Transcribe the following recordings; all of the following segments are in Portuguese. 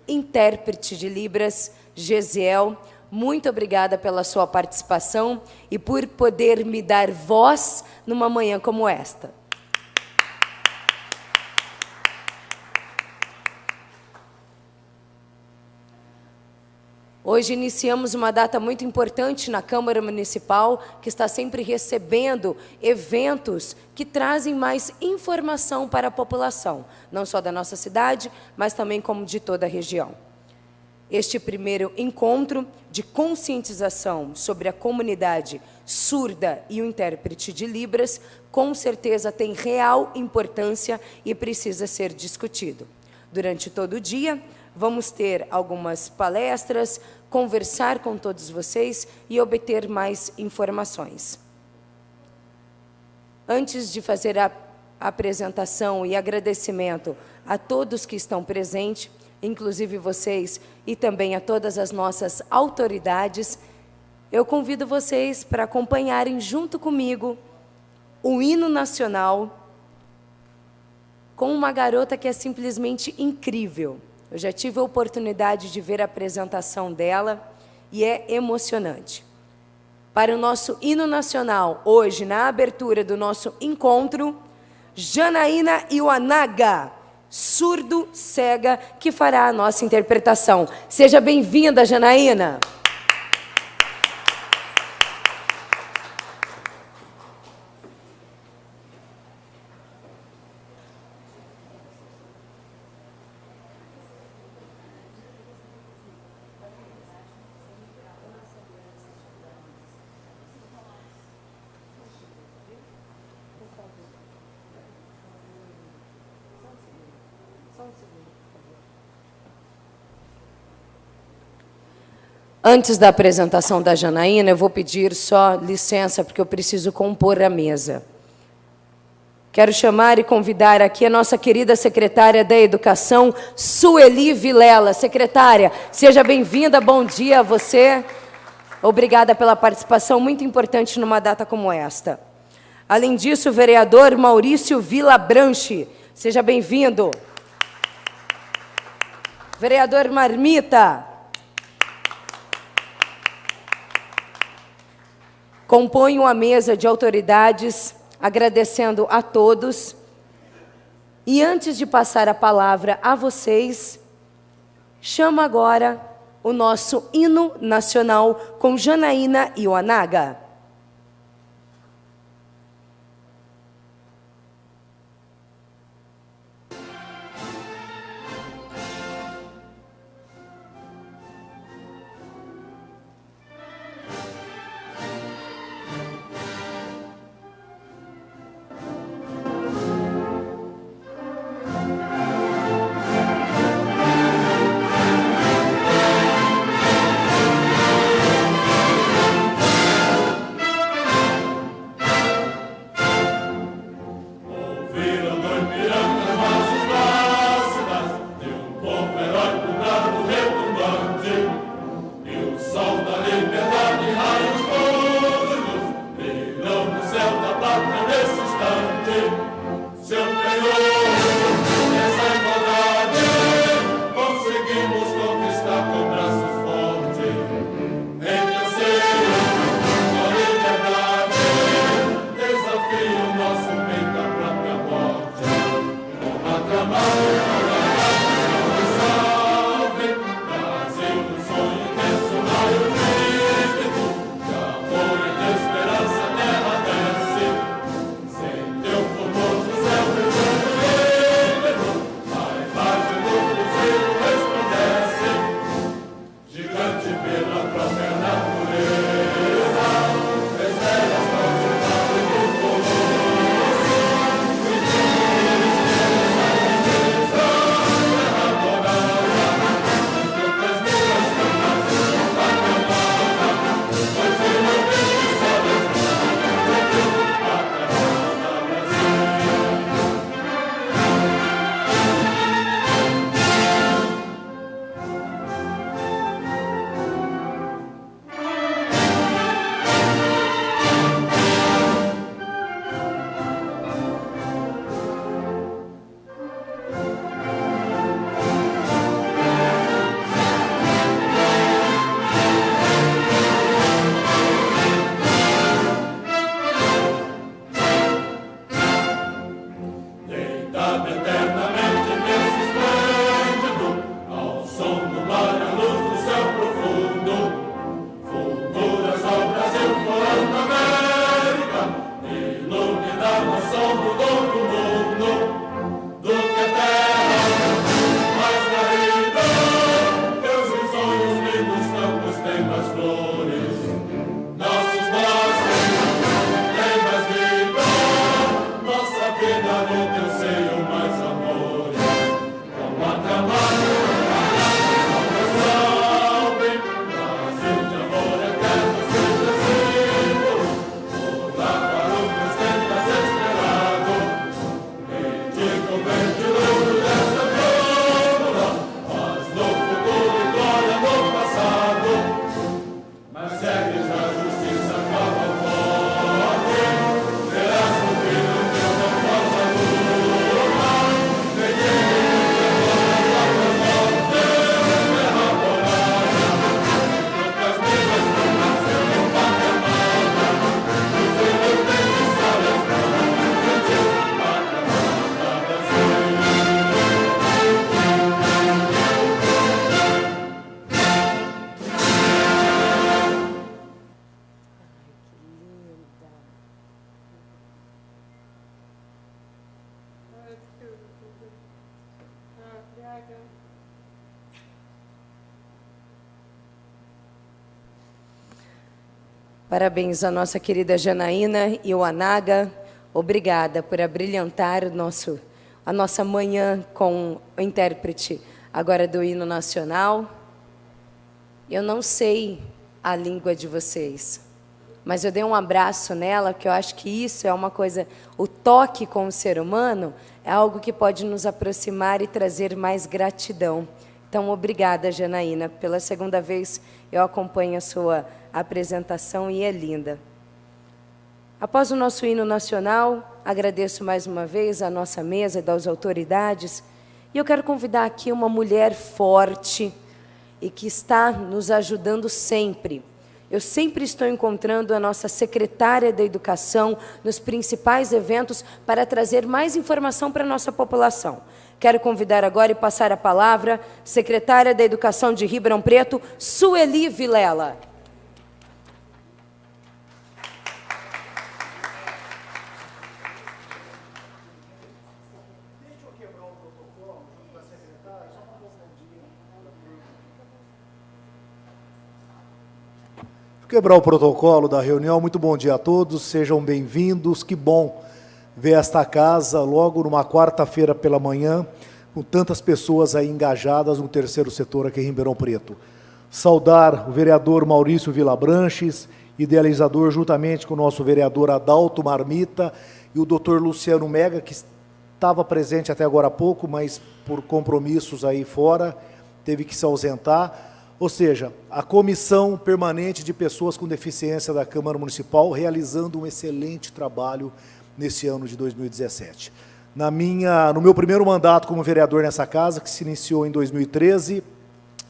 intérprete de Libras, Gesiel. Muito obrigada pela sua participação e por poder me dar voz numa manhã como esta. Hoje iniciamos uma data muito importante na Câmara Municipal, que está sempre recebendo eventos que trazem mais informação para a população, não só da nossa cidade, mas também como de toda a região. Este primeiro encontro de conscientização sobre a comunidade surda e o intérprete de Libras, com certeza tem real importância e precisa ser discutido. Durante todo o dia, vamos ter algumas palestras, conversar com todos vocês e obter mais informações. Antes de fazer a apresentação e agradecimento a todos que estão presentes, inclusive vocês e também a todas as nossas autoridades, eu convido vocês para acompanharem junto comigo o hino nacional com uma garota que é simplesmente incrível. Eu já tive a oportunidade de ver a apresentação dela e é emocionante. Para o nosso hino nacional, hoje, na abertura do nosso encontro, Janaína Iwanaga, surdo-cega, que fará a nossa interpretação. Seja bem-vinda, Janaína! Antes da apresentação da Janaína, eu vou pedir só licença, porque eu preciso compor a mesa. Quero chamar e convidar aqui a nossa querida secretária da Educação, Sueli Vilela. Secretária, seja bem-vinda, bom dia a você. Obrigada pela participação, muito importante numa data como esta. Além disso, o vereador Maurício Villabranche, seja bem-vindo. Vereador Marmita. Componho a mesa de autoridades, agradecendo a todos. E antes de passar a palavra a vocês, chamo agora o nosso hino nacional com Janaína Iwanaga. Parabéns à nossa querida Janaína e o Anaga. Obrigada por abrilhantar a nossa manhã com o intérprete agora do hino nacional. Eu não sei a língua de vocês, mas eu dei um abraço nela, que eu acho que isso é uma coisa, o toque com o ser humano é algo que pode nos aproximar e trazer mais gratidão. Então, obrigada, Janaína. Pela segunda vez eu acompanho a sua apresentação e é linda. Após o nosso hino nacional, agradeço mais uma vez a nossa mesa das autoridades e eu quero convidar aqui uma mulher forte e que está nos ajudando sempre. Eu sempre estou encontrando a nossa secretária da Educação nos principais eventos para trazer mais informação para a nossa população. Quero convidar agora e passar a palavra, secretária da Educação de Ribeirão Preto, Sueli Vilela. Quebrar o protocolo da reunião. Muito bom dia a todos, sejam bem-vindos. Que bom ver esta casa logo numa quarta-feira pela manhã, com tantas pessoas aí engajadas no terceiro setor aqui em Ribeirão Preto. Saudar o vereador Maurício Vilabranches, idealizador juntamente com o nosso vereador Adalto Marmita e o doutor Luciano Mega, que estava presente até agora há pouco, mas por compromissos aí fora, teve que se ausentar. Ou seja, a Comissão Permanente de Pessoas com Deficiência da Câmara Municipal realizando um excelente trabalho nesse ano de 2017. No meu primeiro mandato como vereador nessa casa, que se iniciou em 2013,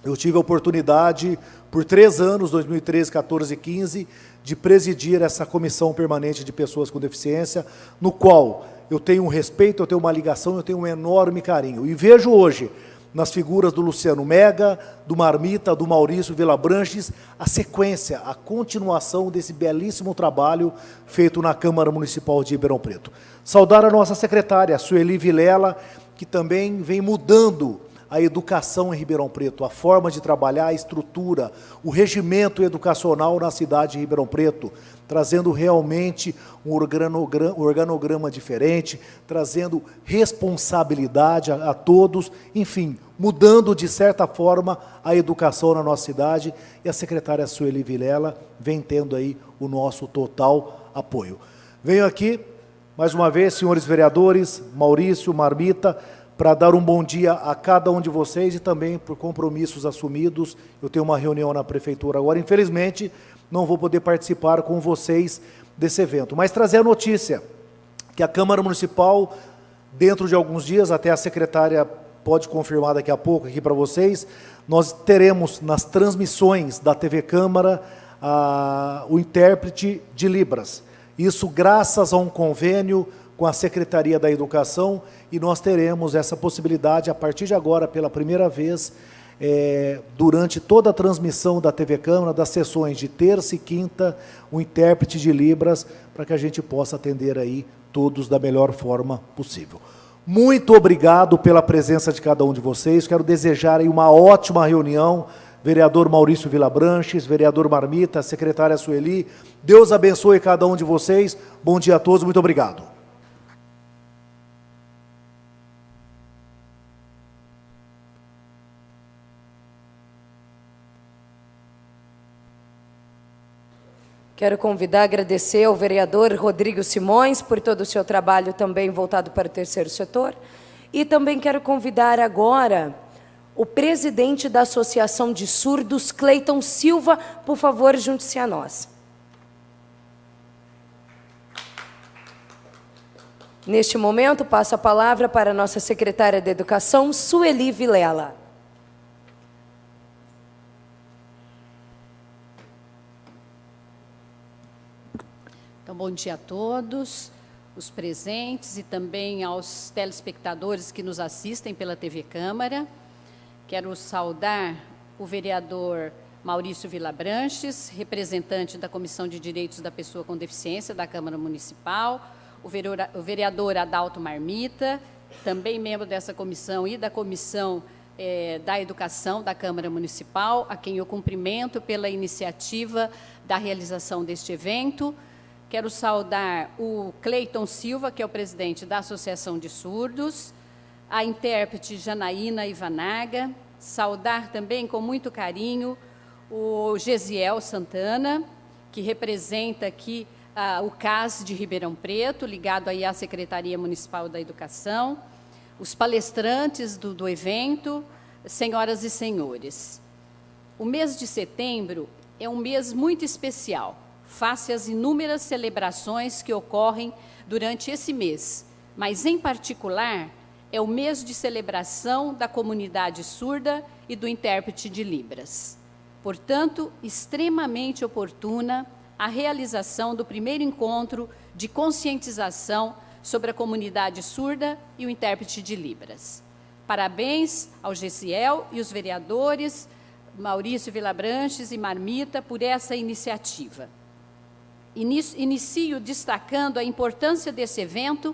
eu tive a oportunidade, por 3 anos, 2013, 14 e 15, de presidir essa Comissão Permanente de Pessoas com Deficiência, no qual eu tenho um respeito, eu tenho uma ligação, eu tenho um enorme carinho. E vejo hoje, nas figuras do Luciano Mega, do Marmita, do Maurício Vilabranches, a sequência, a continuação desse belíssimo trabalho feito na Câmara Municipal de Ribeirão Preto. Saudar a nossa secretária, Sueli Vilela, que também vem mudando a educação em Ribeirão Preto, a forma de trabalhar, a estrutura, o regimento educacional na cidade de Ribeirão Preto, trazendo realmente um organograma diferente, trazendo responsabilidade a todos, enfim, mudando de certa forma a educação na nossa cidade, e a secretária Sueli Vilela vem tendo aí o nosso total apoio. Venho aqui, mais uma vez, senhores vereadores, Maurício, Marmita, para dar um bom dia a cada um de vocês e também por compromissos assumidos. Eu tenho uma reunião na prefeitura agora, infelizmente, não vou poder participar com vocês desse evento, mas trazer a notícia que a Câmara Municipal, dentro de alguns dias, até a secretária pode confirmar daqui a pouco aqui para vocês, nós teremos nas transmissões da TV Câmara o intérprete de Libras. Isso graças a um convênio com a Secretaria da Educação, e nós teremos essa possibilidade, a partir de agora, pela primeira vez, durante toda a transmissão da TV Câmara, das sessões de terça e quinta, o intérprete de Libras, para que a gente possa atender aí todos da melhor forma possível. Muito obrigado pela presença de cada um de vocês, quero desejar aí uma ótima reunião, vereador Maurício Vilabranches, vereador Marmita, secretária Sueli, Deus abençoe cada um de vocês, bom dia a todos, muito obrigado. Quero convidar, agradecer ao vereador Rodrigo Simões por todo o seu trabalho também voltado para o terceiro setor. E também quero convidar agora o presidente da Associação de Surdos, Cleiton Silva, por favor, junte-se a nós. Neste momento, passo a palavra para a nossa secretária de Educação, Sueli Vilela. Então, bom dia a todos, os presentes e também aos telespectadores que nos assistem pela TV Câmara. Quero saudar o vereador Maurício Vilabranches, representante da Comissão de Direitos da Pessoa com Deficiência da Câmara Municipal, o vereador Adalto Marmita, também membro dessa comissão e da Comissão da Educação da Câmara Municipal, a quem eu cumprimento pela iniciativa da realização deste evento. Quero saudar o Cleiton Silva, que é o presidente da Associação de Surdos, a intérprete Janaína Ivanaga, saudar também com muito carinho o Gesiel Santana, que representa aqui o CAS de Ribeirão Preto, ligado aí à Secretaria Municipal da Educação, os palestrantes do evento, senhoras e senhores. O mês de setembro é um mês muito especial, face às inúmeras celebrações que ocorrem durante esse mês, mas, em particular, é o mês de celebração da comunidade surda e do intérprete de Libras. Portanto, extremamente oportuna a realização do primeiro encontro de conscientização sobre a comunidade surda e o intérprete de Libras. Parabéns ao Gesiel e os vereadores Maurício Vilabranches e Marmita por essa iniciativa. Inicio destacando a importância desse evento,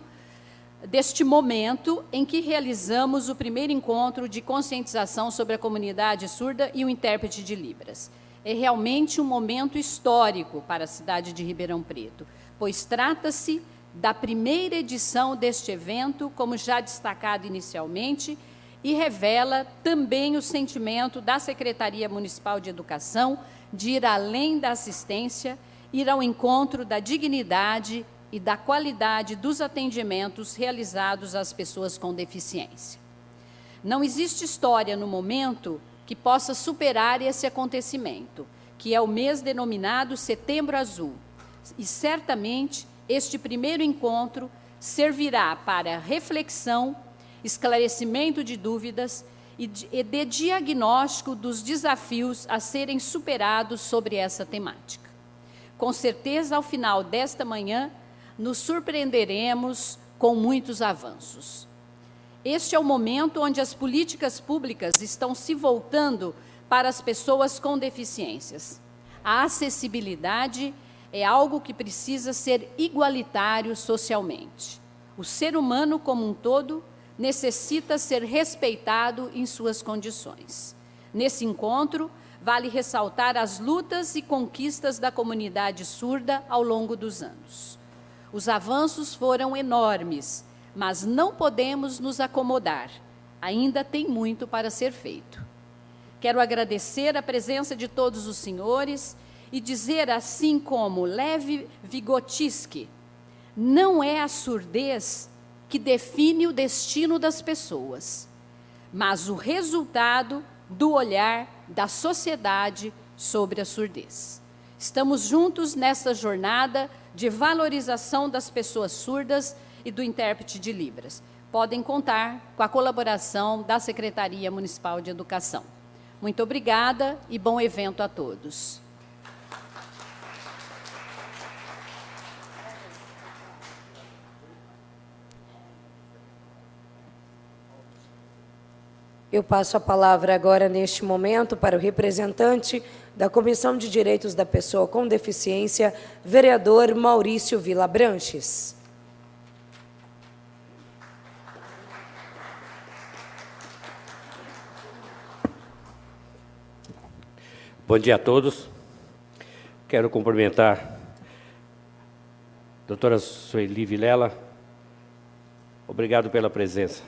deste momento em que realizamos o primeiro encontro de conscientização sobre a comunidade surda e o intérprete de Libras. É realmente um momento histórico para a cidade de Ribeirão Preto, pois trata-se da primeira edição deste evento, como já destacado inicialmente, e revela também o sentimento da Secretaria Municipal de Educação de ir além da assistência, ir ao encontro da dignidade e da qualidade dos atendimentos realizados às pessoas com deficiência. Não existe história no momento que possa superar esse acontecimento, que é o mês denominado Setembro Azul. E, certamente, este primeiro encontro servirá para reflexão, esclarecimento de dúvidas e de diagnóstico dos desafios a serem superados sobre essa temática. Com certeza, ao final desta manhã, nos surpreenderemos com muitos avanços. Este é o momento onde as políticas públicas estão se voltando para as pessoas com deficiências. A acessibilidade é algo que precisa ser igualitário socialmente. O ser humano como um todo necessita ser respeitado em suas condições. Nesse encontro, vale ressaltar as lutas e conquistas da comunidade surda ao longo dos anos. Os avanços foram enormes, mas não podemos nos acomodar. Ainda tem muito para ser feito. Quero agradecer a presença de todos os senhores e dizer, assim como Lev Vygotsky, não é a surdez que define o destino das pessoas, mas o resultado do olhar da sociedade sobre a surdez. Estamos juntos nessa jornada de valorização das pessoas surdas e do intérprete de Libras. Podem contar com a colaboração da Secretaria Municipal de Educação. Muito obrigada e bom evento a todos. Eu passo a palavra agora, neste momento, para o representante da Comissão de Direitos da Pessoa com Deficiência, vereador Maurício Vilabranches. Bom dia a todos. Quero cumprimentar a doutora Sueli Vilela. Obrigado pela presença.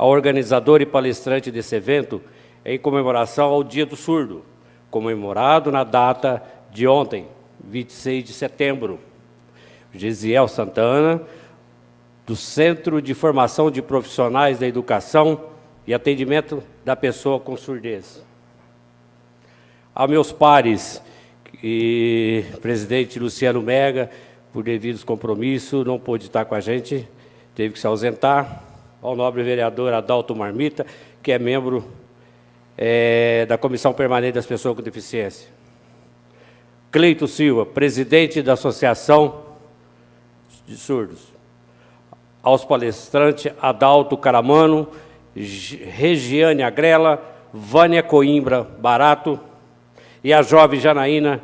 A organizadora e palestrante desse evento é em comemoração ao Dia do Surdo, comemorado na data de ontem, 26 de setembro. Gesiel Santana, do Centro de Formação de Profissionais da Educação e Atendimento da Pessoa com Surdez. A meus pares, e presidente Luciano Mega, por devidos compromissos, não pôde estar com a gente, teve que se ausentar. Ao nobre vereador Adalto Marmita, que é membro da Comissão Permanente das Pessoas com Deficiência. Cleiton Silva, presidente da Associação de Surdos. Aos palestrantes Adalto Caramano, Regiane Agrela, Vânia Coimbra Barato e a jovem Janaína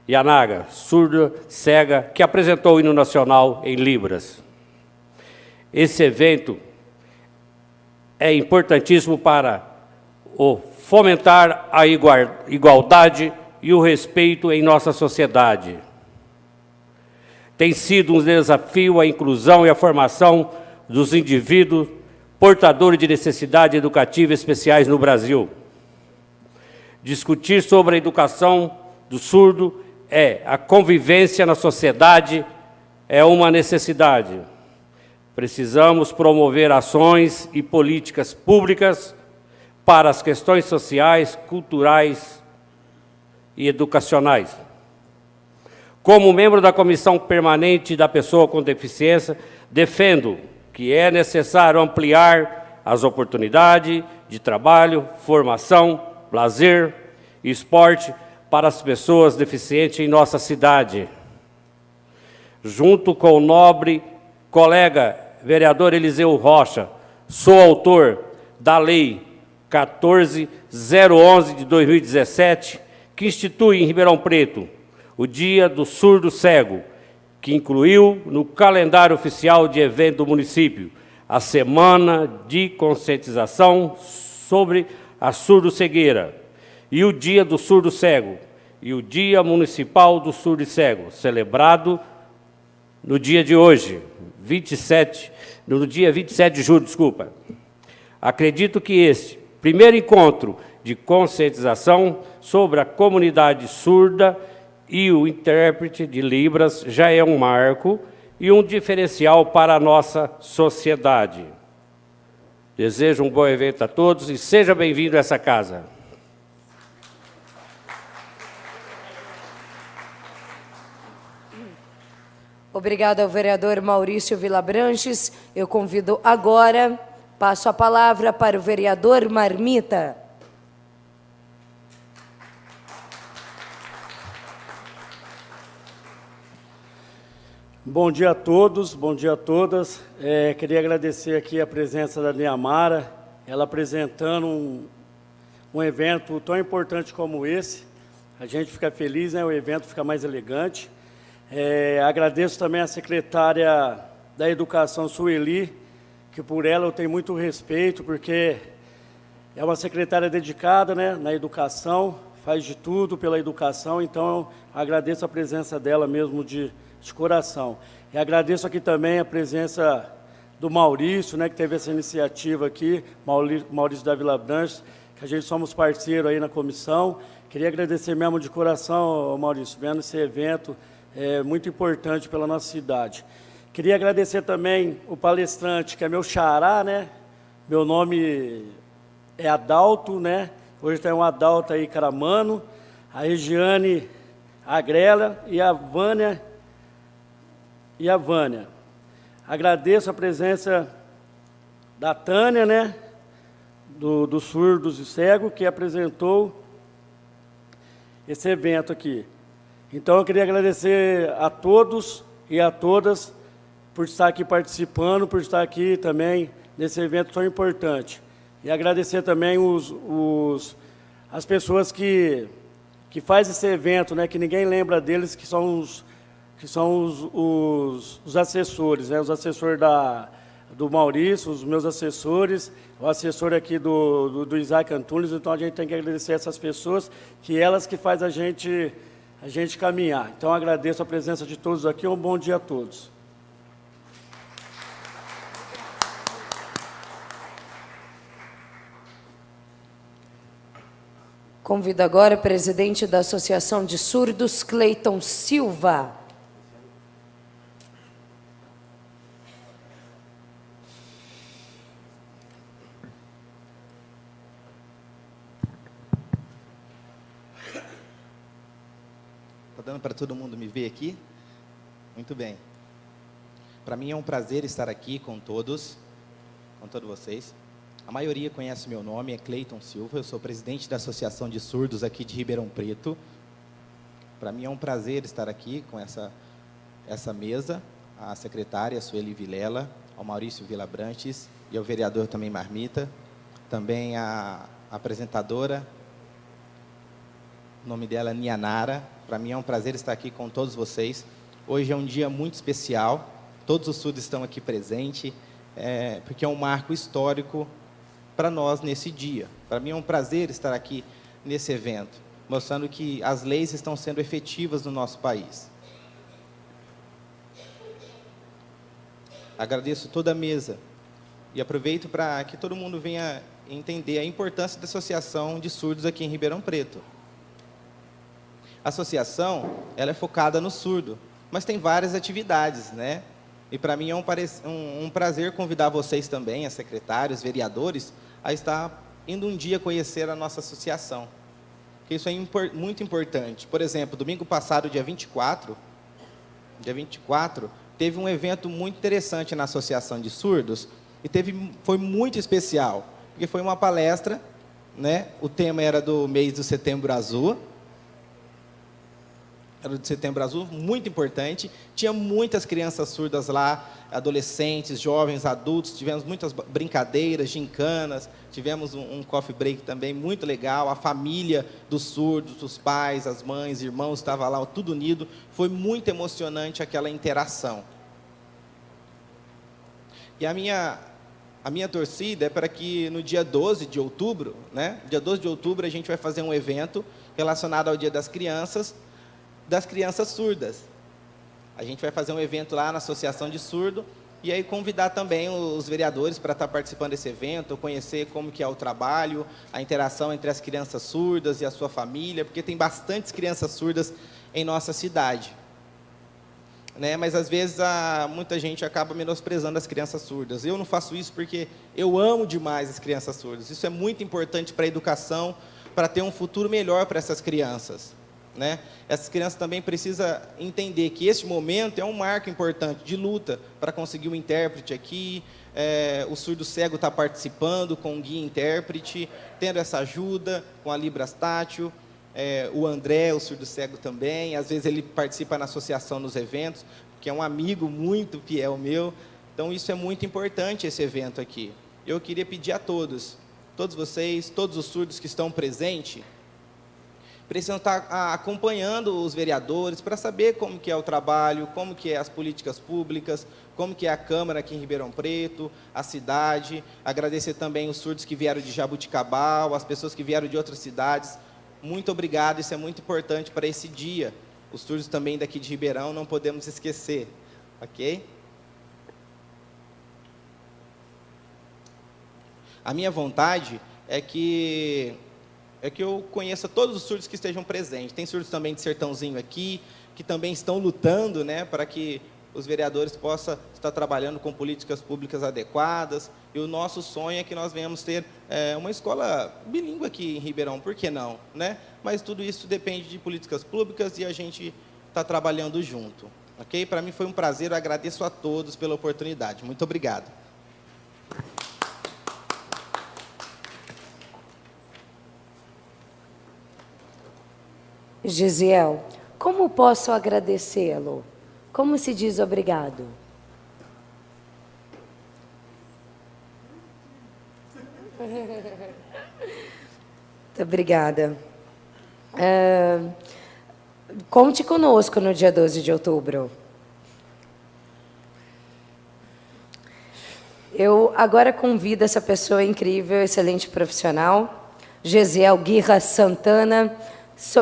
Yanaga, surda, cega, que apresentou o hino nacional em Libras. Esse evento é importantíssimo para fomentar a igualdade e o respeito em nossa sociedade. Tem sido um desafio a inclusão e a formação dos indivíduos portadores de necessidades educativas especiais no Brasil. Discutir sobre a educação do surdo a convivência na sociedade é uma necessidade. Precisamos promover ações e políticas públicas para as questões sociais, culturais e educacionais. Como membro da Comissão Permanente da Pessoa com Deficiência, defendo que é necessário ampliar as oportunidades de trabalho, formação, lazer e esporte para as pessoas deficientes em nossa cidade. Junto com o nobre colega vereador Eliseu Rocha, sou autor da Lei 14.011 de 2017, que institui em Ribeirão Preto o Dia do Surdo Cego, que incluiu no calendário oficial de evento do município a Semana de Conscientização sobre a Surdo-Cegueira e o Dia do Surdo Cego e o Dia Municipal do Surdo e Cego, celebrado no dia de hoje, no dia 27 de julho, Acredito que este primeiro encontro de conscientização sobre a comunidade surda e o intérprete de Libras já é um marco e um diferencial para a nossa sociedade. Desejo um bom evento a todos e seja bem-vindo a essa casa. Obrigada ao vereador Maurício Vilabranches. Eu convido agora, passo a palavra para o vereador Marmita. Bom dia a todos, bom dia a todas. Queria agradecer aqui a presença da Niamara, ela apresentando um evento tão importante como esse. A gente fica feliz, né? O evento fica mais elegante. Agradeço também à secretária da Educação, Sueli, que por ela eu tenho muito respeito, porque é uma secretária dedicada, né, na educação, faz de tudo pela educação, então eu agradeço a presença dela mesmo de coração. E agradeço aqui também a presença do Maurício, né, que teve essa iniciativa aqui, Maurício da Vilabranches, que a gente somos parceiro aí na comissão. Queria agradecer mesmo de coração, Maurício, vendo esse evento muito importante pela nossa cidade. Queria agradecer também o palestrante, que é meu xará, né? Meu nome é Adalto, né? Hoje tem um Adalto aí, Caramano, a Regiane Agrela e a Vânia. Agradeço a presença da Tânia, né? Do Surdos e Cego, que apresentou esse evento aqui. Então, eu queria agradecer a todos e a todas por estar aqui participando, por estar aqui também nesse evento tão importante. E agradecer também as pessoas que fazem esse evento, né, que ninguém lembra deles, que são os assessores, né, os assessores do Maurício, os meus assessores, o assessor aqui do Isaac Antunes. Então, a gente tem que agradecer essas pessoas, que elas que fazem a gente caminhar. Então, agradeço a presença de todos aqui. Um bom dia a todos. Convido agora o presidente da Associação de Surdos, Cleiton Silva. Está dando para todo mundo me ver aqui? Muito bem. Para mim é um prazer estar aqui com todos vocês. A maioria conhece meu nome, é Cleiton Silva, eu sou presidente da Associação de Surdos aqui de Ribeirão Preto. Para mim é um prazer estar aqui com essa mesa, a secretária Sueli Vilela, ao Maurício Vilabranches e ao vereador também Marmita, também a apresentadora, o nome dela é Nianara. Para mim é um prazer estar aqui com todos vocês. Hoje é um dia muito especial, todos os surdos estão aqui presentes, porque é um marco histórico para nós nesse dia. Para mim é um prazer estar aqui nesse evento, mostrando que as leis estão sendo efetivas no nosso país. Agradeço toda a mesa e aproveito para que todo mundo venha entender a importância da Associação de Surdos aqui em Ribeirão Preto. A associação, ela é focada no surdo, mas tem várias atividades, né? E para mim é um prazer convidar vocês também, as secretários, vereadores, a estar indo um dia conhecer a nossa associação. Porque isso é muito importante. Por exemplo, domingo passado, dia 24, teve um evento muito interessante na Associação de Surdos, e foi muito especial, porque foi uma palestra, né? O tema era do mês do Setembro Azul, era do Setembro Azul, muito importante. Tinha muitas crianças surdas lá, adolescentes, jovens, adultos. Tivemos muitas brincadeiras, gincanas. Tivemos um coffee break também muito legal. A família dos surdos, os pais, as mães, irmãos, estava lá, tudo unido. Foi muito emocionante aquela interação. E a minha torcida é para que no dia 12 de outubro, né? Dia 12 de outubro, a gente vai fazer um evento relacionado ao Dia das Crianças surdas. A gente vai fazer um evento lá na Associação de Surdo, e aí convidar também os vereadores para estar participando desse evento, conhecer como que é o trabalho, a interação entre as crianças surdas e a sua família, porque tem bastantes crianças surdas em nossa cidade. Né? Mas, às vezes, muita gente acaba menosprezando as crianças surdas. Eu não faço isso porque eu amo demais as crianças surdas. Isso é muito importante para a educação, para ter um futuro melhor para essas crianças. Né? Essas crianças também precisam entender que esse momento é um marco importante de luta para conseguir um intérprete aqui. O surdo cego está participando com um guia intérprete, tendo essa ajuda com a Libras Tátil. O André, o surdo cego também, às vezes ele participa na associação nos eventos, que é um amigo muito fiel meu. Então isso é muito importante, esse evento aqui. Eu queria pedir a todos vocês, todos os surdos que estão presentes, precisam estar acompanhando os vereadores para saber como que é o trabalho, como que é as políticas públicas, como que é a Câmara aqui em Ribeirão Preto, a cidade. Agradecer também os surdos que vieram de Jabuticabal, as pessoas que vieram de outras cidades. Muito obrigado, isso é muito importante para esse dia. Os surdos também daqui de Ribeirão, não podemos esquecer, ok? A minha vontade é que eu conheça todos os surdos que estejam presentes. Tem surdos também de Sertãozinho aqui, que também estão lutando, né, para que os vereadores possam estar trabalhando com políticas públicas adequadas. E o nosso sonho é que nós venhamos ter uma escola bilíngue aqui em Ribeirão, por que não? Né? Mas tudo isso depende de políticas públicas e a gente está trabalhando junto. Ok? Para mim foi um prazer, eu agradeço a todos pela oportunidade. Muito obrigado. Gisiel, como posso agradecê-lo? Como se diz obrigado? Muito obrigada. Conte conosco no dia 12 de outubro. Eu agora convido essa pessoa incrível, excelente profissional, Gisiel Guirra Santana,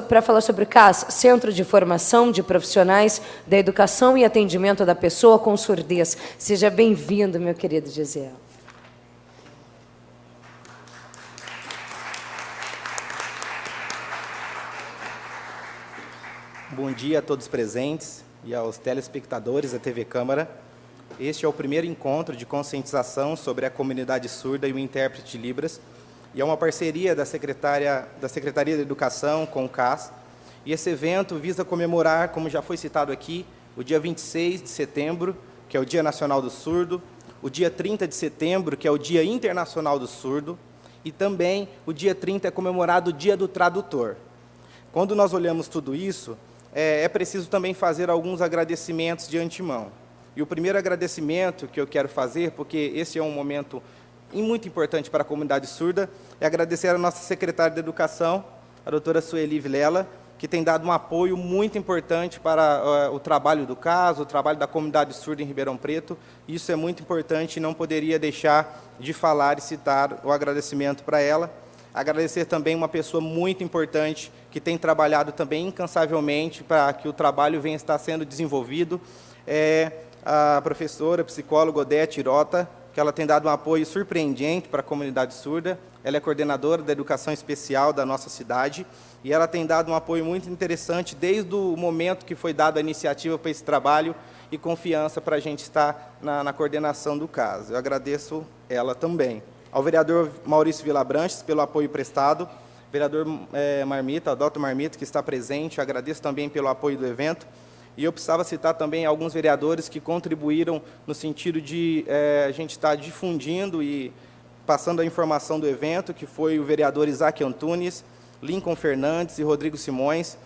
para falar sobre o CAS, Centro de Formação de Profissionais da Educação e Atendimento da Pessoa com Surdez. Seja bem-vindo, meu querido Gisiel. Bom dia a todos presentes e aos telespectadores da TV Câmara. Este é o primeiro encontro de conscientização sobre a comunidade surda e o intérprete de Libras, e é uma parceria da Secretaria de Educação com o CAS. E esse evento visa comemorar, como já foi citado aqui, o dia 26 de setembro, que é o Dia Nacional do Surdo, o dia 30 de setembro, que é o Dia Internacional do Surdo, e também o dia 30 é comemorado o Dia do Tradutor. Quando nós olhamos tudo isso, é preciso também fazer alguns agradecimentos de antemão. E o primeiro agradecimento que eu quero fazer, porque esse é um momento muito importante para a comunidade surda, é agradecer a nossa secretária de Educação, a doutora Sueli Vilela, que tem dado um apoio muito importante para o trabalho do caso, o trabalho da comunidade surda em Ribeirão Preto. Isso é muito importante e não poderia deixar de falar e citar o agradecimento para ela. Agradecer também uma pessoa muito importante que tem trabalhado também incansavelmente para que o trabalho venha estar sendo desenvolvido, é a professora, psicóloga Odete Irota, que ela tem dado um apoio surpreendente para a comunidade surda. Ela é coordenadora da educação especial da nossa cidade e ela tem dado um apoio muito interessante desde o momento que foi dada a iniciativa para esse trabalho e confiança para a gente estar na coordenação do caso. Eu agradeço ela também. Ao vereador Maurício Vilabranches pelo apoio prestado, vereador Marmita, Dr. Marmita, que está presente, eu agradeço também pelo apoio do evento. E eu precisava citar também alguns vereadores que contribuíram no sentido de a gente estar difundindo e passando a informação do evento, que foi o vereador Isaac Antunes, Lincoln Fernandes e Rodrigo Simões,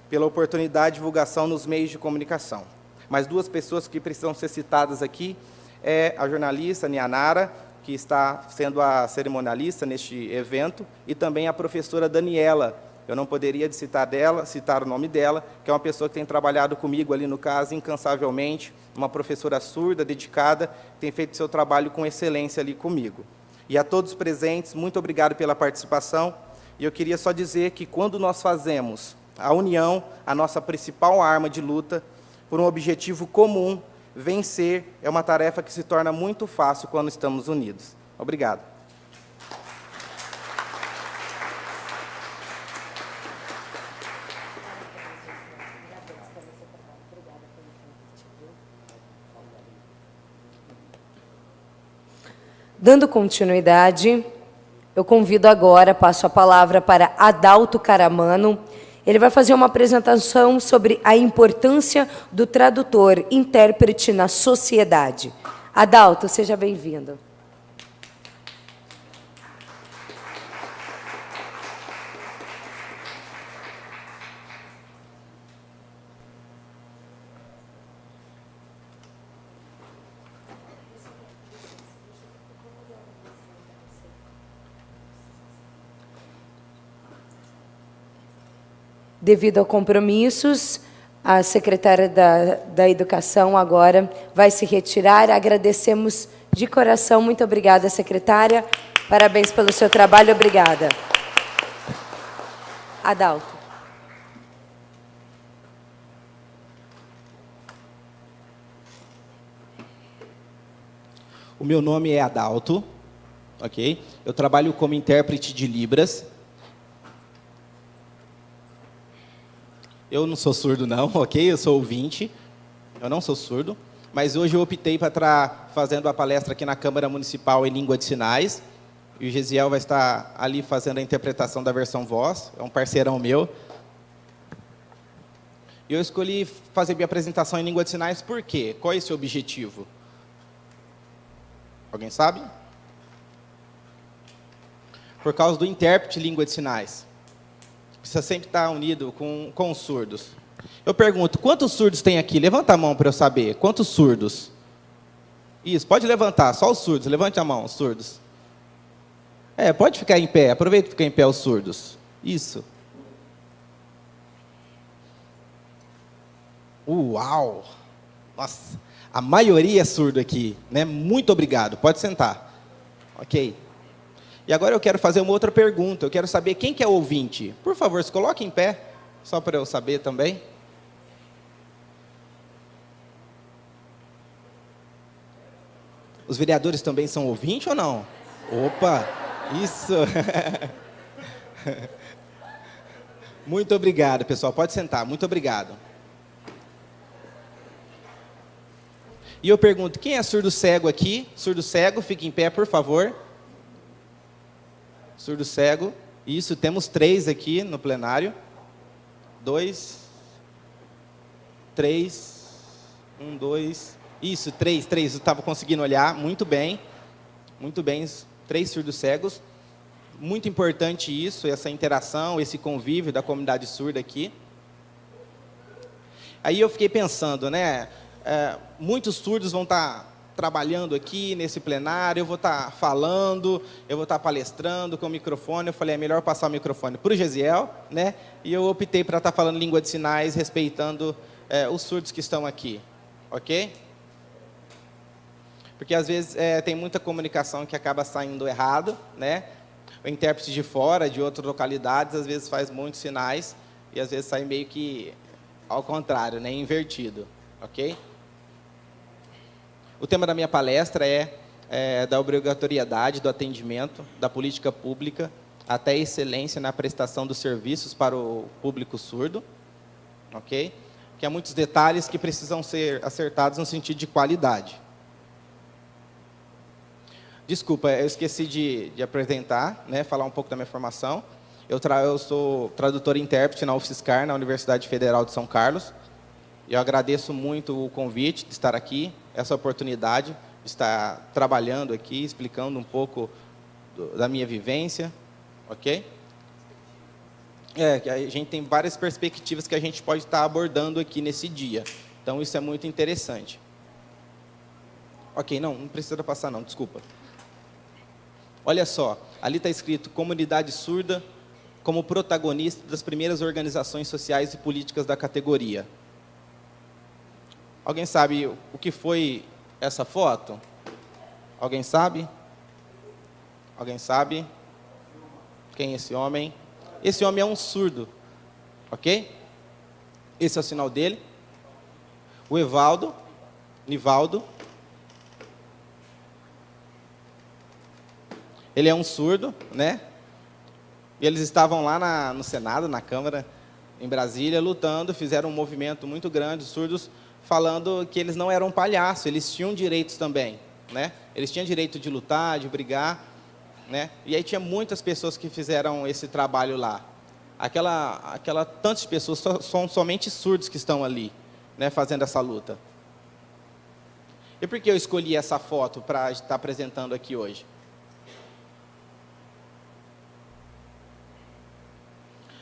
pela oportunidade de divulgação nos meios de comunicação. Mas duas pessoas que precisam ser citadas aqui é a jornalista Nianara, que está sendo a cerimonialista neste evento, e também a professora Daniela. Eu não poderia citar o nome dela, que é uma pessoa que tem trabalhado comigo ali no caso incansavelmente, uma professora surda, dedicada, tem feito seu trabalho com excelência ali comigo. E a todos os presentes, muito obrigado pela participação. E eu queria só dizer que quando nós fazemos a união, a nossa principal arma de luta, por um objetivo comum, vencer é uma tarefa que se torna muito fácil quando estamos unidos. Obrigado. Dando continuidade, eu convido agora, passo a palavra para Adalto Caramano. Ele vai fazer uma apresentação sobre a importância do tradutor, intérprete na sociedade. Adalto, seja bem-vindo. Devido a compromissos, a secretária da Educação agora vai se retirar. Agradecemos de coração. Muito obrigada, secretária. Parabéns pelo seu trabalho. Obrigada. Adalto. O meu nome é Adalto, ok? Eu trabalho como intérprete de Libras. Eu não sou surdo, não, ok? Eu sou ouvinte, eu não sou surdo. Mas hoje eu optei para estar fazendo a palestra aqui na Câmara Municipal em Língua de Sinais. E o Gesiel vai estar ali fazendo a interpretação da versão voz, é um parceirão meu. E eu escolhi fazer minha apresentação em Língua de Sinais por quê? Qual é esse objetivo? Alguém sabe? Por causa do intérprete de Língua de Sinais. Precisa sempre estar unido com os surdos. Eu pergunto, quantos surdos tem aqui? Levanta a mão para eu saber. Quantos surdos? Isso, pode levantar, só os surdos. Levante a mão, os surdos. Pode ficar em pé. Aproveita e fica em pé os surdos. Isso. Uau! Nossa, a maioria é surdo aqui, né? Muito obrigado. Pode sentar. Ok. E agora eu quero fazer uma outra pergunta. Eu quero saber quem que é ouvinte. Por favor, se coloque em pé, só para eu saber também. Os vereadores também são ouvintes ou não? Opa, isso. Muito obrigado, pessoal. Pode sentar. Muito obrigado. E eu pergunto, quem é surdo cego aqui? Surdo cego, fique em pé, por favor. Surdo cego. Isso, temos 3 aqui no plenário. 2, 3, 1, 2. Isso, 3. Eu estava conseguindo olhar. Muito bem. Muito bem. 3 surdos cegos. Muito importante isso, essa interação, esse convívio da comunidade surda aqui. Aí eu fiquei pensando, né? Muitos surdos vão estar trabalhando aqui nesse plenário, eu vou estar falando, eu vou estar palestrando com o microfone. Eu falei, é melhor passar o microfone para o Gesiel, né? E eu optei para estar falando língua de sinais, respeitando os surdos que estão aqui, ok? Porque às vezes tem muita comunicação que acaba saindo errado, né? O intérprete de fora, de outras localidades, às vezes faz muitos sinais e às vezes sai meio que ao contrário, né? Invertido, ok? O tema da minha palestra é da obrigatoriedade do atendimento, da política pública, até a excelência na prestação dos serviços para o público surdo, ok? Que há muitos detalhes que precisam ser acertados no sentido de qualidade. Desculpa, eu esqueci de apresentar, né, falar um pouco da minha formação. Eu sou tradutor e intérprete na UFSCar, na Universidade Federal de São Carlos. Eu agradeço muito o convite de estar aqui, essa oportunidade de estar trabalhando aqui, explicando um pouco da minha vivência, ok? A gente tem várias perspectivas que a gente pode estar abordando aqui nesse dia. Então, isso é muito interessante. Ok, não precisa passar não, desculpa. Olha só, ali está escrito comunidade surda como protagonista das primeiras organizações sociais e políticas da categoria. Alguém sabe o que foi essa foto? Alguém sabe? Alguém sabe? Quem é esse homem? Esse homem é um surdo, ok? Esse é o sinal dele. O Nivaldo. Ele é um surdo, né? E eles estavam lá no Senado, na Câmara, em Brasília, lutando, fizeram um movimento muito grande, os surdos, falando que eles não eram palhaços, eles tinham direitos também, né? Eles tinham direito de lutar, de brigar, né? E aí tinha muitas pessoas que fizeram esse trabalho lá. Tantas pessoas, são somente surdos que estão ali, né, fazendo essa luta. E por que eu escolhi essa foto para estar apresentando aqui hoje?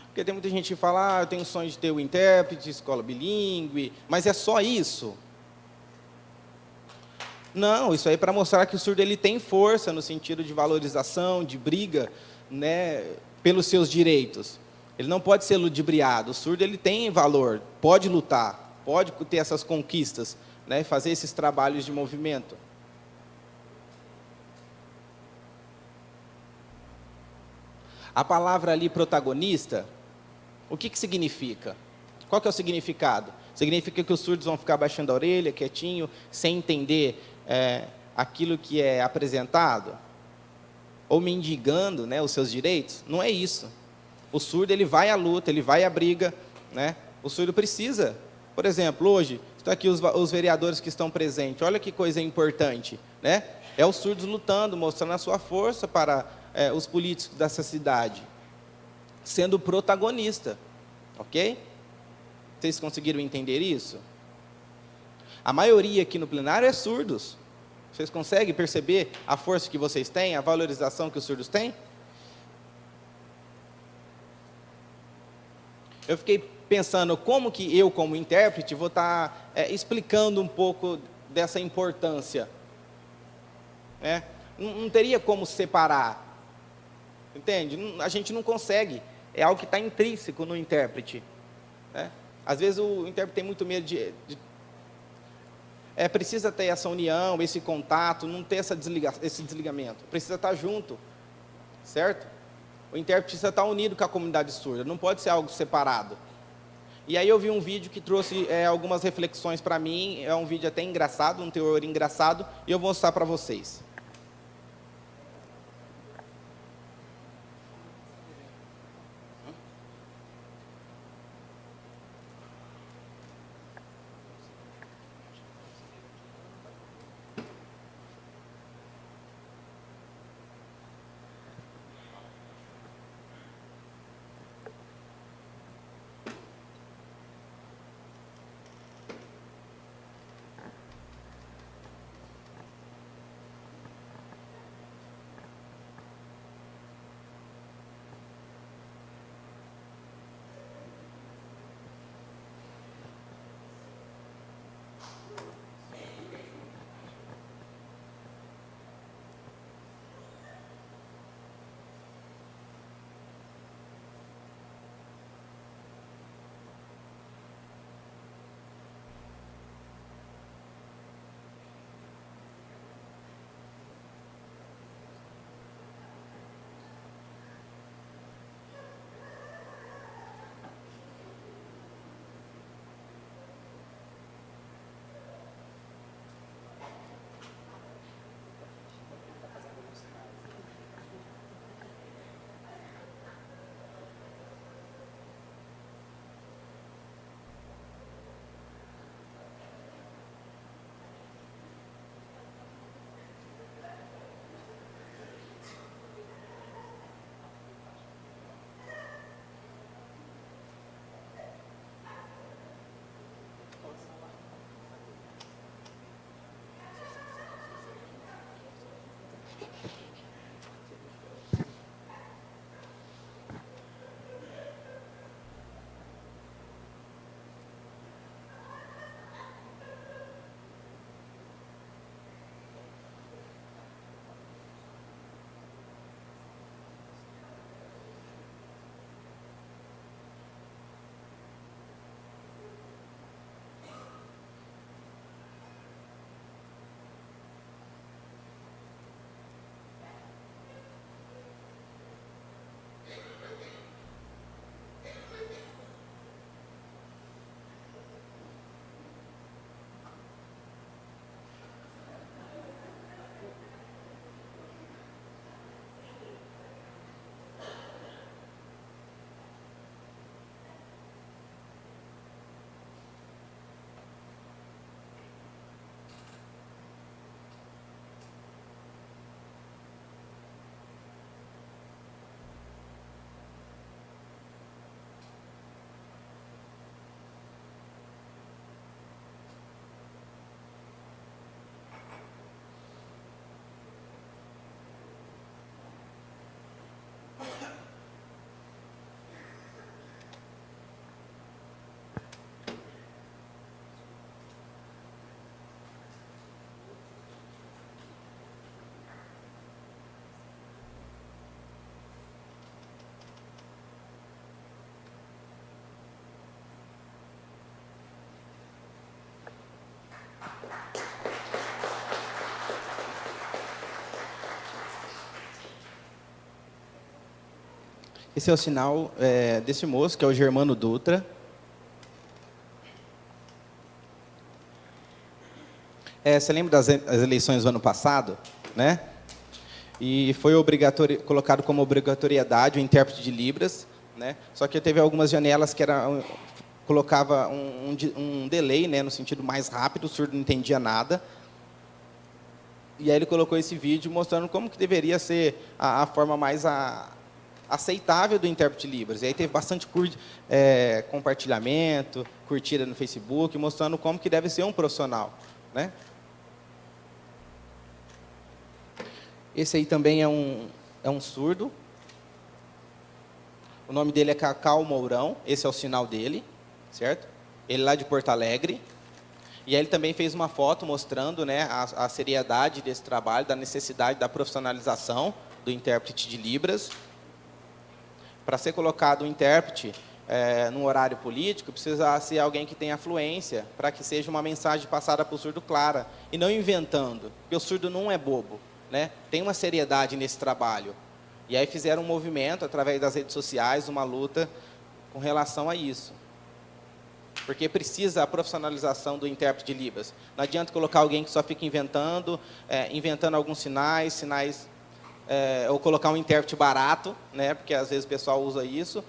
Porque tem muita gente que fala, eu tenho sonho de ter o intérprete, escola bilíngue, mas é só isso? Não, isso aí é para mostrar que o surdo ele tem força no sentido de valorização, de briga, né, pelos seus direitos. Ele não pode ser ludibriado, o surdo ele tem valor, pode lutar, pode ter essas conquistas, né, fazer esses trabalhos de movimento. A palavra ali, protagonista, o que significa? Qual que é o significado? Significa que os surdos vão ficar baixando a orelha, quietinho, sem entender aquilo que é apresentado? Ou mendigando, né, os seus direitos? Não é isso. O surdo ele vai à luta, ele vai à briga, né? O surdo precisa. Por exemplo, hoje, estão aqui os vereadores que estão presentes. Olha que coisa importante, né? É os surdos lutando, mostrando a sua força para os políticos dessa cidade, sendo protagonista, ok? Vocês conseguiram entender isso? A maioria aqui no plenário é surdos. Vocês conseguem perceber a força que vocês têm, a valorização que os surdos têm? Eu fiquei pensando como que eu, como intérprete, vou estar explicando um pouco dessa importância. Né? Não teria como separar. Entende? A gente não consegue. É algo que está intrínseco no intérprete. Né? Às vezes o intérprete tem muito medo precisa ter essa união, esse contato, não ter esse desligamento. Precisa estar junto. Certo? O intérprete precisa estar unido com a comunidade surda. Não pode ser algo separado. E aí eu vi um vídeo que trouxe algumas reflexões para mim. É um vídeo até engraçado, um teor engraçado. E eu vou mostrar para vocês. Esse é o sinal desse moço, que é o Germano Dutra. Você lembra das eleições do ano passado, né? E foi colocado como obrigatoriedade o intérprete de Libras, né? Só que teve algumas janelas que colocava um delay, né, no sentido mais rápido, o surdo não entendia nada. E aí ele colocou esse vídeo mostrando como que deveria ser a forma mais aceitável do intérprete de Libras. E aí teve bastante compartilhamento, curtida no Facebook, mostrando como que deve ser um profissional, né? Esse aí também é um surdo. O nome dele é Cacau Mourão, esse é o sinal dele, certo? Ele é lá de Porto Alegre. E aí ele também fez uma foto mostrando, né, a seriedade desse trabalho, da necessidade da profissionalização do intérprete de Libras. Para ser colocado um intérprete num horário político, precisa ser alguém que tenha fluência, para que seja uma mensagem passada para o surdo clara, e não inventando, porque o surdo não é bobo, né? Tem uma seriedade nesse trabalho. E aí fizeram um movimento, através das redes sociais, uma luta com relação a isso. Porque precisa a profissionalização do intérprete de Libras. Não adianta colocar alguém que só fica inventando alguns sinais, ou colocar um intérprete barato, né? Porque às vezes o pessoal usa isso,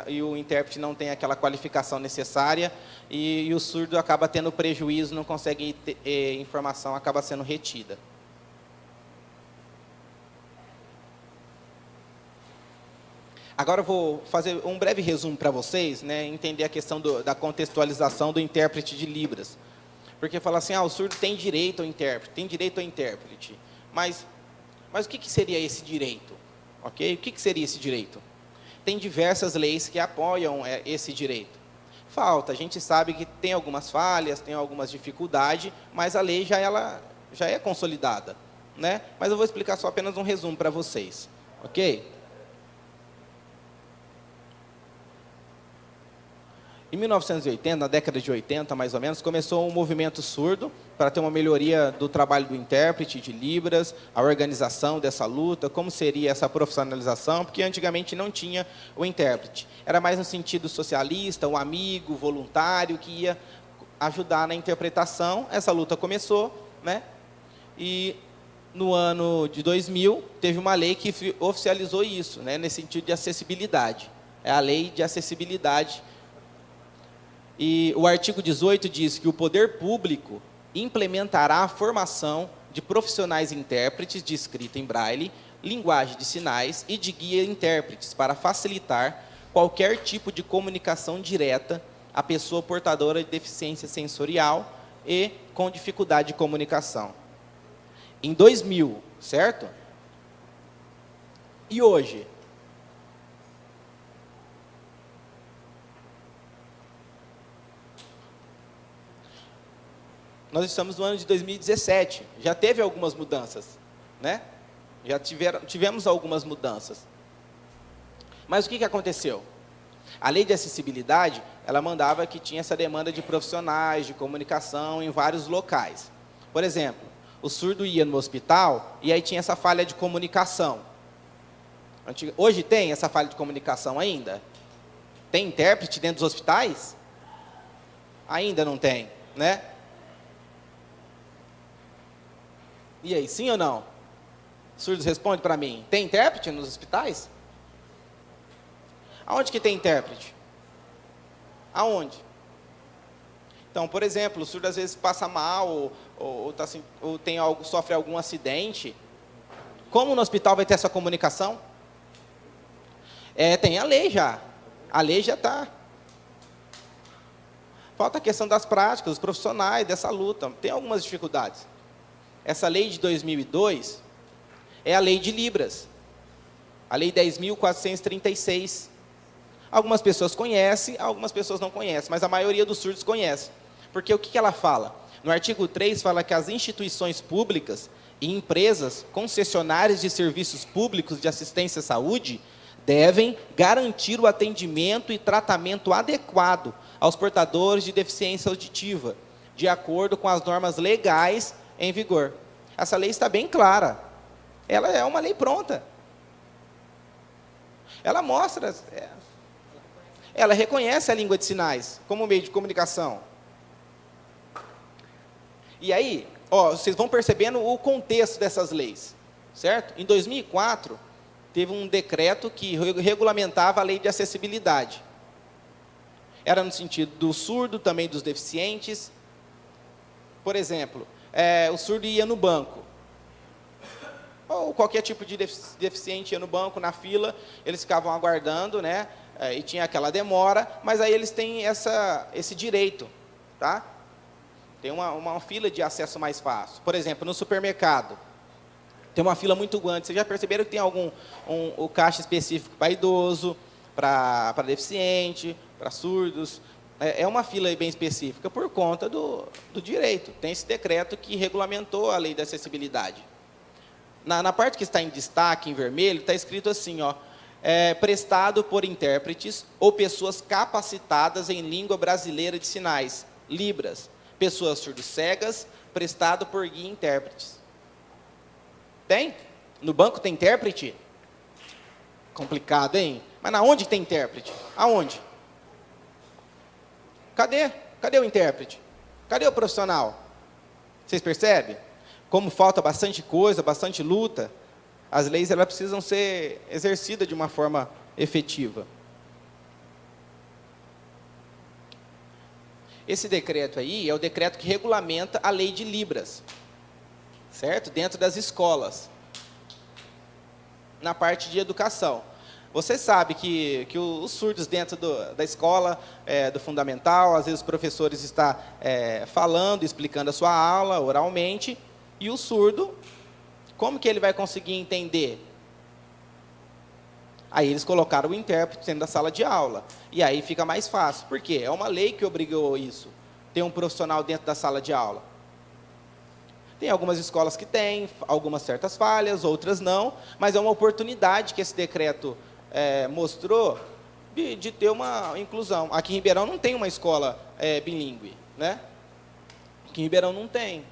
e o intérprete não tem aquela qualificação necessária, e o surdo acaba tendo prejuízo, não consegue ter informação, acaba sendo retida. Agora eu vou fazer um breve resumo para vocês, né, entender a questão da contextualização do intérprete de Libras. Porque fala assim, o surdo tem direito ao intérprete, tem direito ao intérprete. Mas o que seria esse direito? Okay? O que seria esse direito? Tem diversas leis que apoiam esse direito. A gente sabe que tem algumas falhas, tem algumas dificuldades, mas a lei já é consolidada, né? Mas eu vou explicar só apenas um resumo para vocês. Ok? Em 1980, na década de 80, mais ou menos, começou um movimento surdo para ter uma melhoria do trabalho do intérprete de Libras, a organização dessa luta, como seria essa profissionalização, porque antigamente não tinha o intérprete. Era mais no sentido socialista, o amigo, voluntário, que ia ajudar na interpretação. Essa luta começou, né? E no ano de 2000, teve uma lei que oficializou isso, né? Nesse sentido de acessibilidade. É a lei de acessibilidade. E o artigo 18 diz que o poder público implementará a formação de profissionais intérpretes de escrita em braille, linguagem de sinais e de guia intérpretes para facilitar qualquer tipo de comunicação direta à pessoa portadora de deficiência sensorial e com dificuldade de comunicação. Em 2000, certo? E hoje? Nós estamos no ano de 2017, já teve algumas mudanças, né? Já tivemos algumas mudanças. Mas o que aconteceu? A lei de acessibilidade, ela mandava que tinha essa demanda de profissionais, de comunicação em vários locais. Por exemplo, o surdo ia no hospital e aí tinha essa falha de comunicação. Hoje tem essa falha de comunicação ainda? Tem intérprete dentro dos hospitais? Ainda não tem, né? E aí, sim ou não? Surdos, responde para mim. Tem intérprete nos hospitais? Aonde que tem intérprete? Aonde? Então, por exemplo, o surdo às vezes passa mal, ou sofre algum acidente. Como no hospital vai ter essa comunicação? Tem a lei já. A lei já está. Falta a questão das práticas, dos profissionais, dessa luta. Tem algumas dificuldades. Essa lei de 2002 é a lei de Libras, a lei 10.436. Algumas pessoas conhecem, algumas pessoas não conhecem, mas a maioria dos surdos conhece. Porque o que ela fala? No artigo 3 fala que as instituições públicas e empresas concessionárias de serviços públicos de assistência à saúde devem garantir o atendimento e tratamento adequado aos portadores de deficiência auditiva, de acordo com as normas legais em vigor. Essa lei está bem clara. Ela é uma lei pronta. Ela mostra, ela reconhece a língua de sinais como meio de comunicação. E aí, ó, vocês vão percebendo o contexto dessas leis, certo? Em 2004, teve um decreto que regulamentava a lei de acessibilidade. Era no sentido do surdo, também dos deficientes. Por exemplo, o surdo ia no banco, ou qualquer tipo de deficiente ia no banco, na fila, eles ficavam aguardando, né? E tinha aquela demora, mas aí eles têm esse direito, tá? Tem uma fila de acesso mais fácil. Por exemplo, no supermercado, tem uma fila muito grande. Vocês já perceberam que tem o caixa específico para idoso, para deficiente, para surdos? É uma fila bem específica por conta do direito. Tem esse decreto que regulamentou a lei da acessibilidade. Na parte que está em destaque, em vermelho, está escrito assim, ó, prestado por intérpretes ou pessoas capacitadas em língua brasileira de sinais, Libras, pessoas surdo-cegas, prestado por guia e intérpretes. Tem? No banco tem intérprete? Complicado, hein? Mas na onde tem intérprete? Aonde? Cadê? Cadê o intérprete? Cadê o profissional? Vocês percebem? Como falta bastante coisa, bastante luta, as leis elas precisam ser exercidas de uma forma efetiva. Esse decreto aí é o decreto que regulamenta a lei de Libras, certo? Dentro das escolas, na parte de educação. Você sabe que os surdos dentro da escola, do fundamental, às vezes os professores estão falando, explicando a sua aula oralmente, e o surdo, como que ele vai conseguir entender? Aí eles colocaram o intérprete dentro da sala de aula. E aí fica mais fácil. Por quê? É uma lei que obrigou isso. Ter um profissional dentro da sala de aula. Tem algumas escolas que têm, algumas certas falhas, outras não. Mas é uma oportunidade que esse decreto mostrou de ter uma inclusão. Aqui em Ribeirão não tem uma escola bilíngue, né? Aqui em Ribeirão não tem.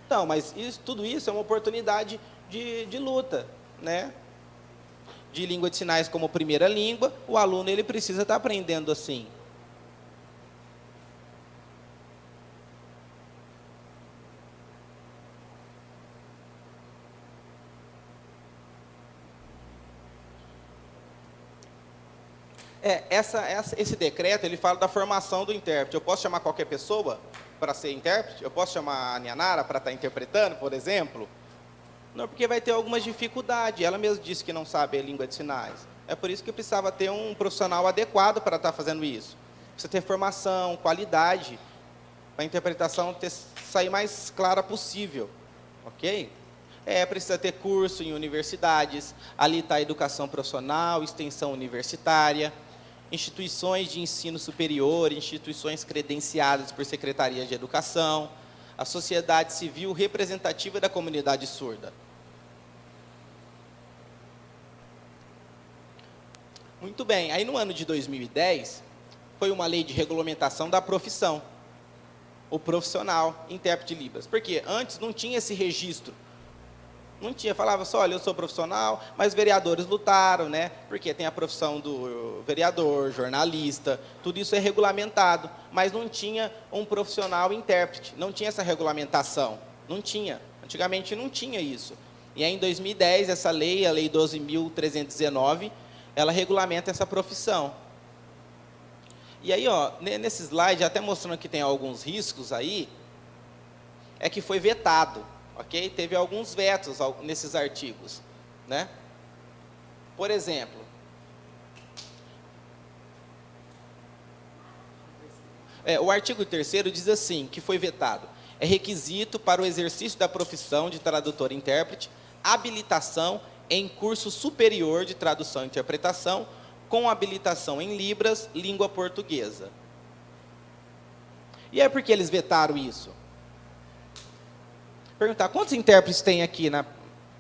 Então, mas tudo isso é uma oportunidade de luta, né? De língua de sinais como primeira língua, o aluno ele precisa estar aprendendo assim. Esse decreto ele fala da formação do intérprete. Eu posso chamar qualquer pessoa para ser intérprete? Eu posso chamar a Nianara para estar interpretando, por exemplo? Não, porque vai ter algumas dificuldades. Ela mesma disse que não sabe a língua de sinais. É por isso que precisava ter um profissional adequado para estar fazendo isso. Precisa ter formação, qualidade, para a interpretação sair mais clara possível. Ok? Precisa ter curso em universidades, ali está a educação profissional, extensão universitária, instituições de ensino superior, instituições credenciadas por secretarias de educação, a sociedade civil representativa da comunidade surda. Muito bem, aí no ano de 2010, foi uma lei de regulamentação da profissão, o profissional intérprete de Libras. Porque antes não tinha esse registro. Não tinha, falava só, olha, eu sou profissional, mas os vereadores lutaram, né? Porque tem a profissão do vereador, jornalista, tudo isso é regulamentado, mas não tinha um profissional intérprete, não tinha essa regulamentação, não tinha. Antigamente não tinha isso. E aí em 2010, essa lei, a Lei 12.319, ela regulamenta essa profissão. E aí, ó, nesse slide, até mostrando que tem alguns riscos aí, é que foi vetado. Ok? Teve alguns vetos nesses artigos, né? Por exemplo, o artigo 3º diz assim, que foi vetado: é requisito para o exercício da profissão de tradutor e intérprete habilitação em curso superior de tradução e interpretação com habilitação em Libras, língua portuguesa. E é porque eles vetaram isso? Perguntar, quantos intérpretes tem aqui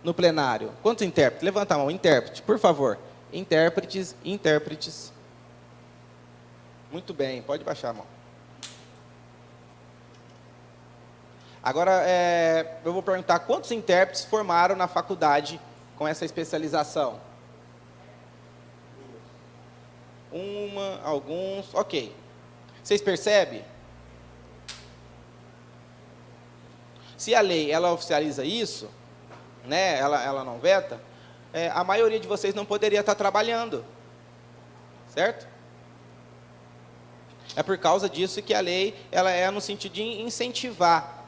no plenário? Quantos intérpretes? Levanta a mão, intérprete, por favor. Intérpretes, intérpretes. Muito bem, pode baixar a mão. Agora, eu vou perguntar, quantos intérpretes formaram na faculdade com essa especialização? Alguns, ok. Vocês percebem? Se a lei ela oficializa isso, né, ela não veta, a maioria de vocês não poderia estar trabalhando, certo? É por causa disso que a lei ela é no sentido de incentivar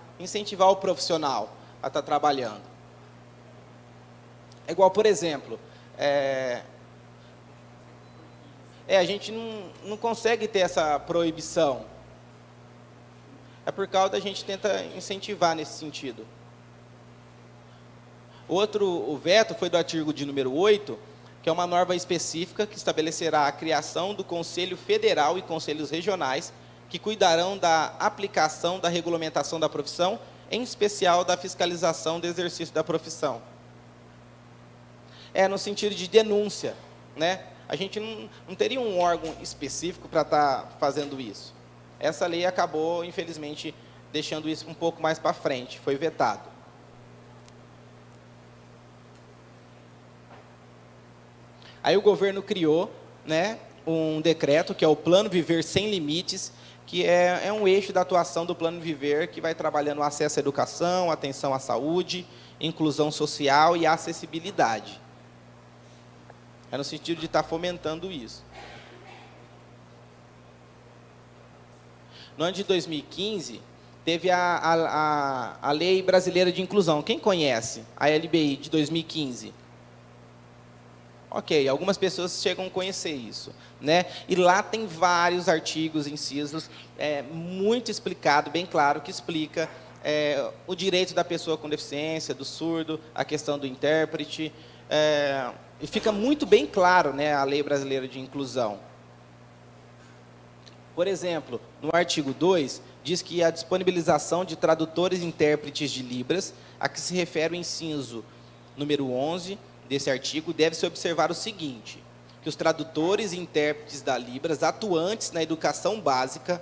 o profissional a estar trabalhando. É igual, por exemplo, a gente não consegue ter essa proibição. É por causa da gente tenta incentivar nesse sentido. O veto foi do artigo de número 8, que é uma norma específica que estabelecerá a criação do Conselho Federal e Conselhos Regionais, que cuidarão da aplicação da regulamentação da profissão, em especial da fiscalização do exercício da profissão. No sentido de denúncia, né? A gente não teria um órgão específico para estar fazendo isso. Essa lei acabou, infelizmente, deixando isso um pouco mais para frente, foi vetado. Aí o governo criou, né, um decreto, que é o Plano Viver Sem Limites, que é um eixo da atuação do Plano Viver, que vai trabalhando o acesso à educação, atenção à saúde, inclusão social e acessibilidade. É no sentido de estar fomentando isso. No ano de 2015, teve a Lei Brasileira de Inclusão. Quem conhece a LBI de 2015? Ok, algumas pessoas chegam a conhecer isso, né? E lá tem vários artigos, incisos, muito explicado, bem claro, que explica o direito da pessoa com deficiência, do surdo, a questão do intérprete, e fica muito bem claro, né, a Lei Brasileira de Inclusão. Por exemplo, no artigo 2, diz que a disponibilização de tradutores e intérpretes de Libras, a que se refere o inciso número 11 desse artigo, deve-se observar o seguinte, que os tradutores e intérpretes da Libras atuantes na educação básica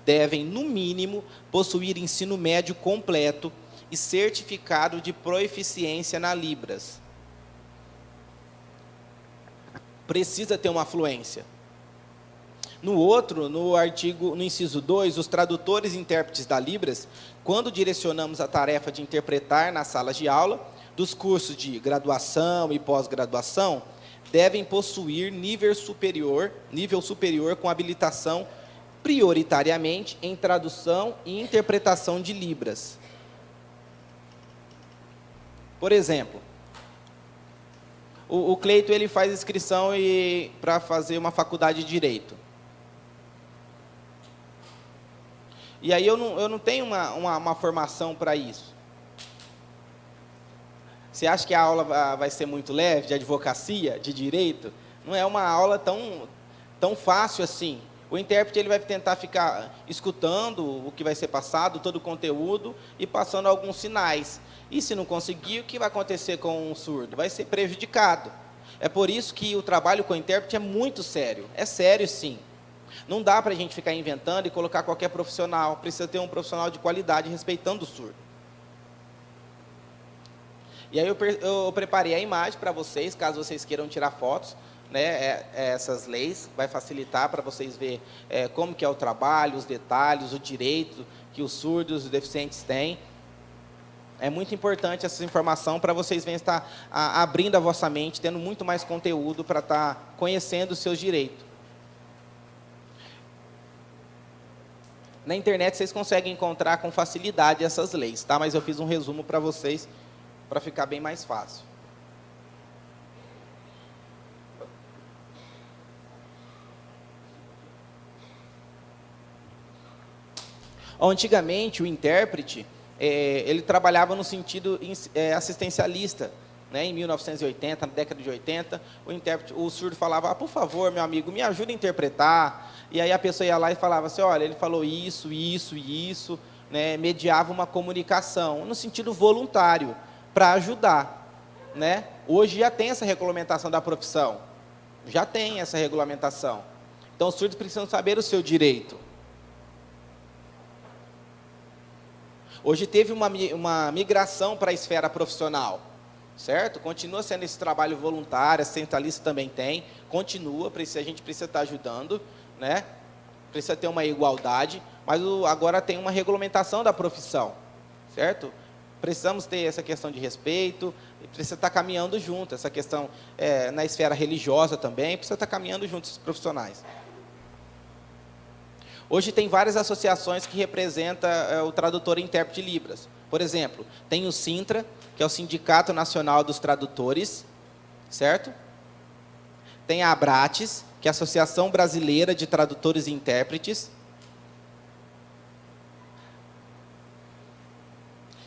devem, no mínimo, possuir ensino médio completo e certificado de proeficiência na Libras. Precisa ter uma fluência. No inciso 2, os tradutores e intérpretes da Libras, quando direcionamos a tarefa de interpretar nas salas de aula, dos cursos de graduação e pós-graduação, devem possuir nível superior com habilitação prioritariamente em tradução e interpretação de Libras. Por exemplo, o Cleito ele faz inscrição para fazer uma faculdade de Direito. E aí eu não tenho uma formação para isso. Você acha que a aula vai ser muito leve, de advocacia, de direito? Não é uma aula tão fácil assim. O intérprete ele vai tentar ficar escutando o que vai ser passado, todo o conteúdo, e passando alguns sinais. E se não conseguir, o que vai acontecer com o surdo? Vai ser prejudicado. É por isso que o trabalho com o intérprete é muito sério. É sério, sim. Não dá para a gente ficar inventando e colocar qualquer profissional. Precisa ter um profissional de qualidade, respeitando o surdo. E aí eu preparei a imagem para vocês, caso vocês queiram tirar fotos, né? Essas leis vai facilitar para vocês verem como que é o trabalho, os detalhes, o direito que os surdos e os deficientes têm. É muito importante essa informação para vocês verem estar abrindo a vossa mente, tendo muito mais conteúdo para estar conhecendo os seus direitos. Na internet vocês conseguem encontrar com facilidade essas leis, tá? Mas eu fiz um resumo para vocês, para ficar bem mais fácil. Antigamente, o intérprete, ele trabalhava no sentido assistencialista. Né? Em 1980, na década de 80, o surdo falava, por favor, meu amigo, me ajuda a interpretar. E aí a pessoa ia lá e falava assim, olha, ele falou isso, isso e isso, né? Mediava uma comunicação, no sentido voluntário, para ajudar. Né? Hoje já tem essa regulamentação da profissão. Já tem essa regulamentação. Então, os surdos precisam saber o seu direito. Hoje teve uma migração para a esfera profissional. certo? Continua sendo esse trabalho voluntário, a centralista também tem, continua, a gente precisa estar ajudando, né? Precisa ter uma igualdade, mas agora tem uma regulamentação da profissão, certo? Precisamos ter essa questão de respeito, precisa estar caminhando junto, essa questão na esfera religiosa também, precisa estar caminhando junto esses profissionais. Hoje tem várias associações que representam o tradutor e intérprete de Libras. Por exemplo, tem o Sintra, que é o Sindicato Nacional dos Tradutores, certo? Tem a Abrates, que é a Associação Brasileira de Tradutores e Intérpretes.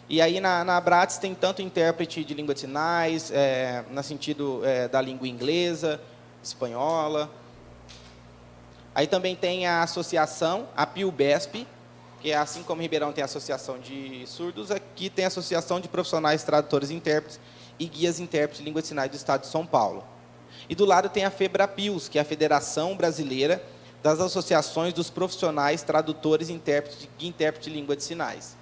E aí na Abrates tem tanto intérprete de língua de sinais, no sentido da língua inglesa, espanhola. Aí também tem a associação, a PIUBESP, que é assim como em Ribeirão tem a Associação de Surdos, aqui tem a Associação de Profissionais Tradutores e Intérpretes e Guias Intérpretes de Língua de Sinais do Estado de São Paulo. E do lado tem a FEBRAPIUS, que é a Federação Brasileira das Associações dos Profissionais Tradutores e Intérpretes de Língua de Sinais.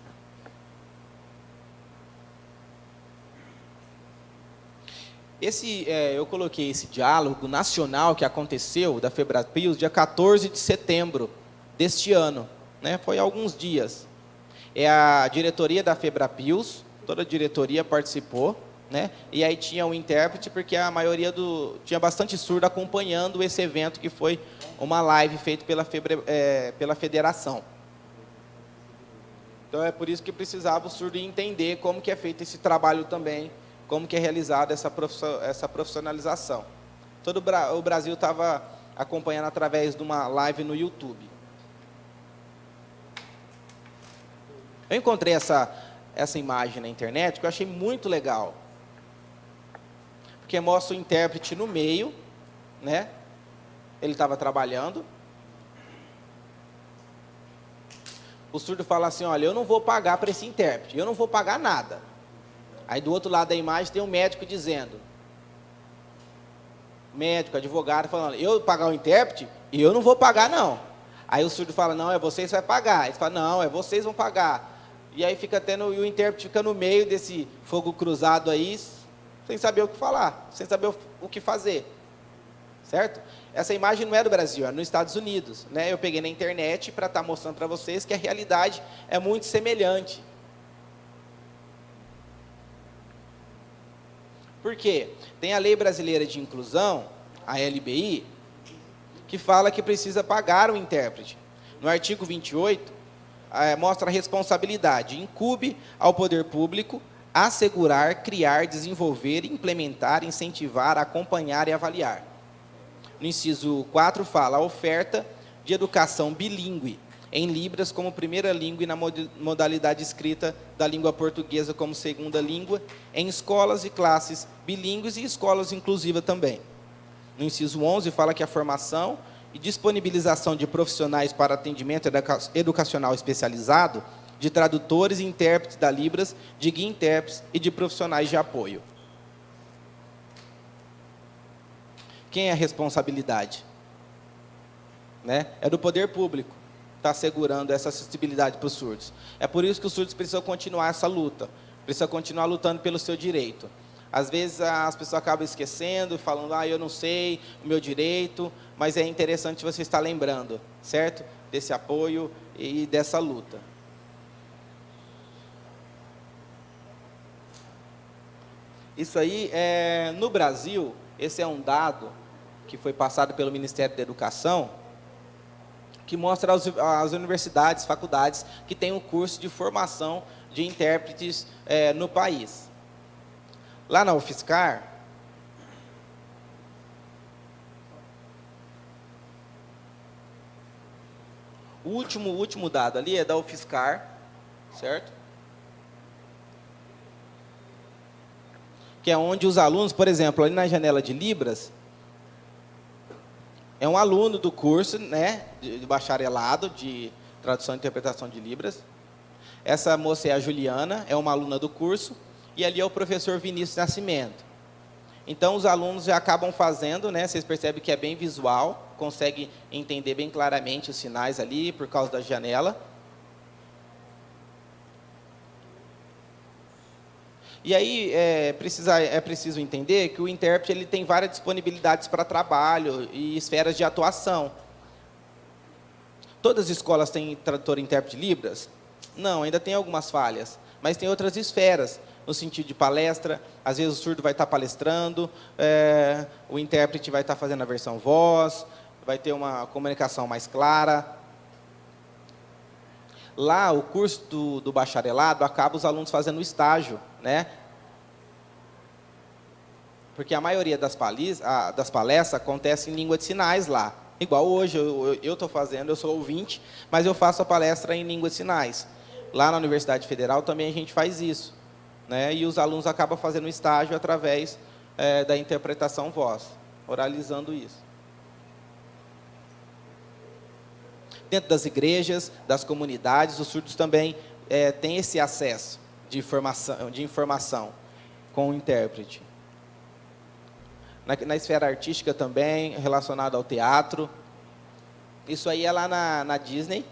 Eu coloquei esse diálogo nacional que aconteceu da FEBRAPIUS dia 14 de setembro deste ano, né? Foi há alguns dias. É a diretoria da FEBRAPIUS, toda a diretoria participou, né? E aí tinha um intérprete, porque a maioria tinha bastante surdo acompanhando esse evento, que foi uma live feita pela federação. Então é por isso que precisava o surdo entender como que é feito esse trabalho também, como que é realizada essa profissionalização. Todo o Brasil estava acompanhando através de uma live no YouTube. Eu encontrei essa imagem na internet que eu achei muito legal. Porque mostra o intérprete no meio, né? Ele estava trabalhando. O surdo fala assim, olha, eu não vou pagar para esse intérprete, eu não vou pagar nada. Aí do outro lado da imagem tem um médico dizendo, médico, advogado, falando, eu pagar o intérprete e eu não vou pagar não. Aí o surdo fala, não, é vocês que vão pagar. Ele fala, não, é vocês vão pagar. E aí e o intérprete fica no meio desse fogo cruzado aí, sem saber o que falar, sem saber o que fazer. Certo? Essa imagem não é do Brasil, é nos Estados Unidos, né? Eu peguei na internet para estar mostrando para vocês que a realidade é muito semelhante. Por quê? Tem a Lei Brasileira de Inclusão, a LBI, que fala que precisa pagar o intérprete. No artigo 28, mostra a responsabilidade. Incumbe ao poder público assegurar, criar, desenvolver, implementar, incentivar, acompanhar e avaliar. No inciso 4 fala a oferta de educação bilíngue em Libras como primeira língua e na modalidade escrita da língua portuguesa como segunda língua, em escolas e classes bilíngues e escolas inclusivas também. No inciso 11, fala que a formação e disponibilização de profissionais para atendimento educacional especializado, de tradutores e intérpretes da Libras, de guia intérpretes e de profissionais de apoio. Quem é a responsabilidade? Né? É do poder público. Está assegurando essa acessibilidade para os surdos. É por isso que os surdos precisam continuar essa luta, precisam continuar lutando pelo seu direito. Às vezes as pessoas acabam esquecendo, falando, eu não sei o meu direito, mas é interessante você estar lembrando, certo? Desse apoio e dessa luta. Isso aí, no Brasil, esse é um dado que foi passado pelo Ministério da Educação, que mostra as universidades, faculdades, que têm um curso de formação de intérpretes no país. Lá na UFSCar, o último dado ali é da UFSCar, certo? Que é onde os alunos, por exemplo, ali na janela de Libras, é um aluno do curso, né, de bacharelado de tradução e interpretação de Libras. Essa moça é a Juliana, é uma aluna do curso, e ali é o professor Vinícius Nascimento. Então, os alunos já acabam fazendo, né, vocês percebem que é bem visual, conseguem entender bem claramente os sinais ali, por causa da janela. E aí é preciso entender que o intérprete ele tem várias disponibilidades para trabalho e esferas de atuação. Todas as escolas têm tradutor e intérprete de Libras? Não, ainda tem algumas falhas, mas tem outras esferas, no sentido de palestra. Às vezes o surdo vai estar palestrando, o intérprete vai estar fazendo a versão voz, vai ter uma comunicação mais clara. Lá, o curso do bacharelado, acaba os alunos fazendo estágio, né? Porque a maioria das palestras acontece em língua de sinais lá. Igual hoje, eu estou fazendo, eu sou ouvinte, mas eu faço a palestra em língua de sinais. Lá na Universidade Federal também a gente faz isso, né? E os alunos acabam fazendo estágio através da interpretação voz, oralizando isso. Dentro das igrejas, das comunidades, os surdos também têm esse acesso de informação com o intérprete. Na esfera artística também, relacionado ao teatro. Isso aí é lá na Disney.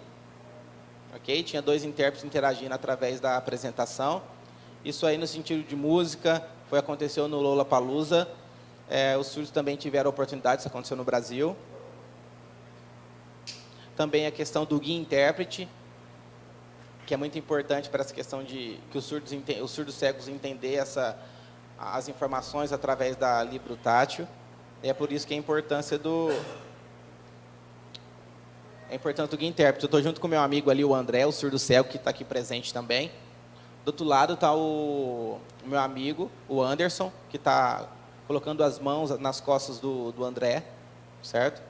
Okay? Tinha 2 intérpretes interagindo através da apresentação. Isso aí no sentido de música, aconteceu no Lollapalooza. Os surdos também tiveram oportunidade, isso aconteceu no Brasil. Também a questão do guia intérprete, que é muito importante para essa questão de que os surdos cegos entender as informações através da Libro Tátil. É por isso que a importância do guia intérprete. Eu estou junto com o meu amigo ali, o André, o surdo cego, que está aqui presente também. Do outro lado está o meu amigo, o Anderson, que está colocando as mãos nas costas do André, certo?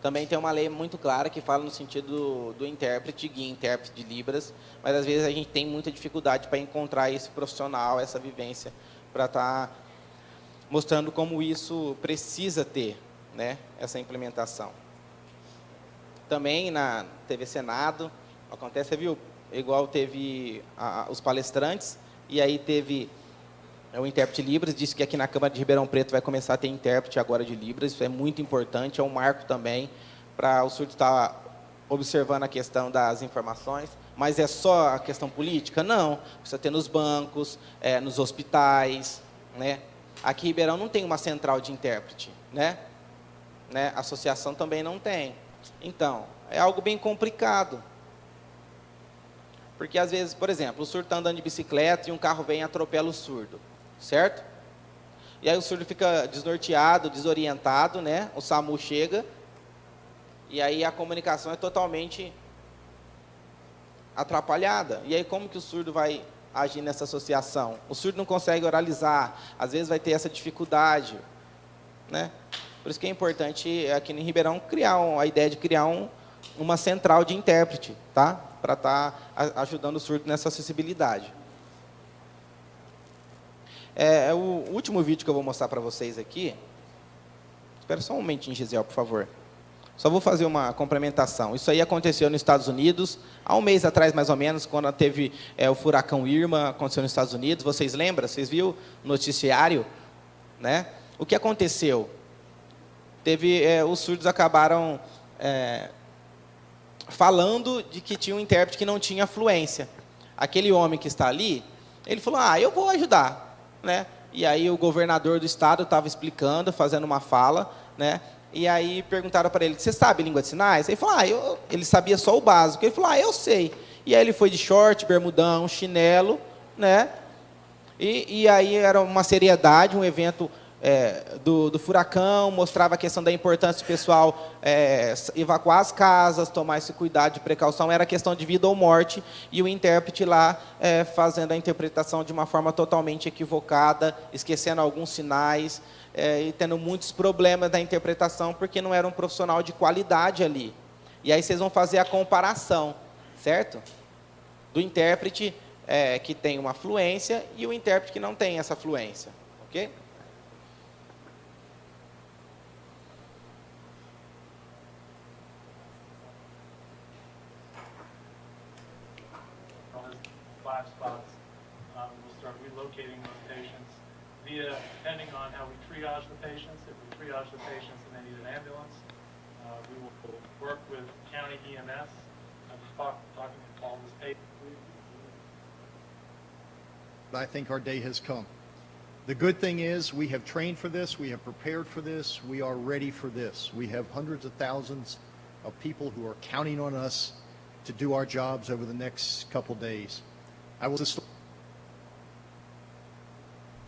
Também tem uma lei muito clara que fala no sentido do intérprete, guia intérprete de Libras, mas às vezes a gente tem muita dificuldade para encontrar esse profissional, essa vivência, para estar mostrando como isso precisa ter, né, essa implementação. Também na TV Senado, acontece, você viu, igual teve os palestrantes, e aí teve o intérprete de Libras, disse que aqui na Câmara de Ribeirão Preto vai começar a ter intérprete agora de Libras, isso é muito importante, é um marco também para o surdo estar observando a questão das informações, mas é só a questão política? Não, precisa ter nos bancos, nos hospitais, né? Aqui em Ribeirão não tem uma central de intérprete, né? A associação também não tem. Então, é algo bem complicado. Porque, às vezes, por exemplo, o surdo está andando de bicicleta e um carro vem e atropela o surdo, certo? E aí o surdo fica desnorteado, desorientado, né? O SAMU chega, e aí a comunicação é totalmente atrapalhada. E aí como que o surdo vai agir nessa associação? O surdo não consegue oralizar, às vezes vai ter essa dificuldade, né? Por isso que é importante, aqui em Ribeirão, a ideia de criar uma central de intérprete, tá? Para estar ajudando o surdo nessa acessibilidade. O último vídeo que eu vou mostrar para vocês aqui. Espera só um momentinho, Gisele, por favor. Só vou fazer uma complementação. Isso aí aconteceu nos Estados Unidos, há um mês atrás, mais ou menos, quando teve o furacão Irma, aconteceu nos Estados Unidos. Vocês lembram? Vocês viram no noticiário? Né? O que aconteceu? Os surdos acabaram falando de que tinha um intérprete que não tinha fluência. Aquele homem que está ali, ele falou, eu vou ajudar. Né? E aí o governador do estado estava explicando, fazendo uma fala, né? E aí perguntaram para ele, você sabe língua de sinais? Ele falou, ele sabia só o básico. Ele falou, eu sei. E aí ele foi de short, bermudão, chinelo, né? E aí era uma seriedade, um evento do furacão, mostrava a questão da importância do pessoal evacuar as casas, tomar esse cuidado de precaução, era questão de vida ou morte, e o intérprete lá fazendo a interpretação de uma forma totalmente equivocada, esquecendo alguns sinais, e tendo muitos problemas da interpretação, porque não era um profissional de qualidade ali. E aí vocês vão fazer a comparação, certo? Do intérprete que tem uma fluência e o intérprete que não tem essa fluência, ok? Black spots. We'll start relocating those patients depending on how we triage the patients. If we triage the patients and they need an ambulance, we will work with county EMS. I'm talking to all this patient. but I think our day has come. The good thing is we have trained for this, we have prepared for this, we are ready for this. We have hundreds of thousands of people who are counting on us to do our jobs over the next couple days. I will just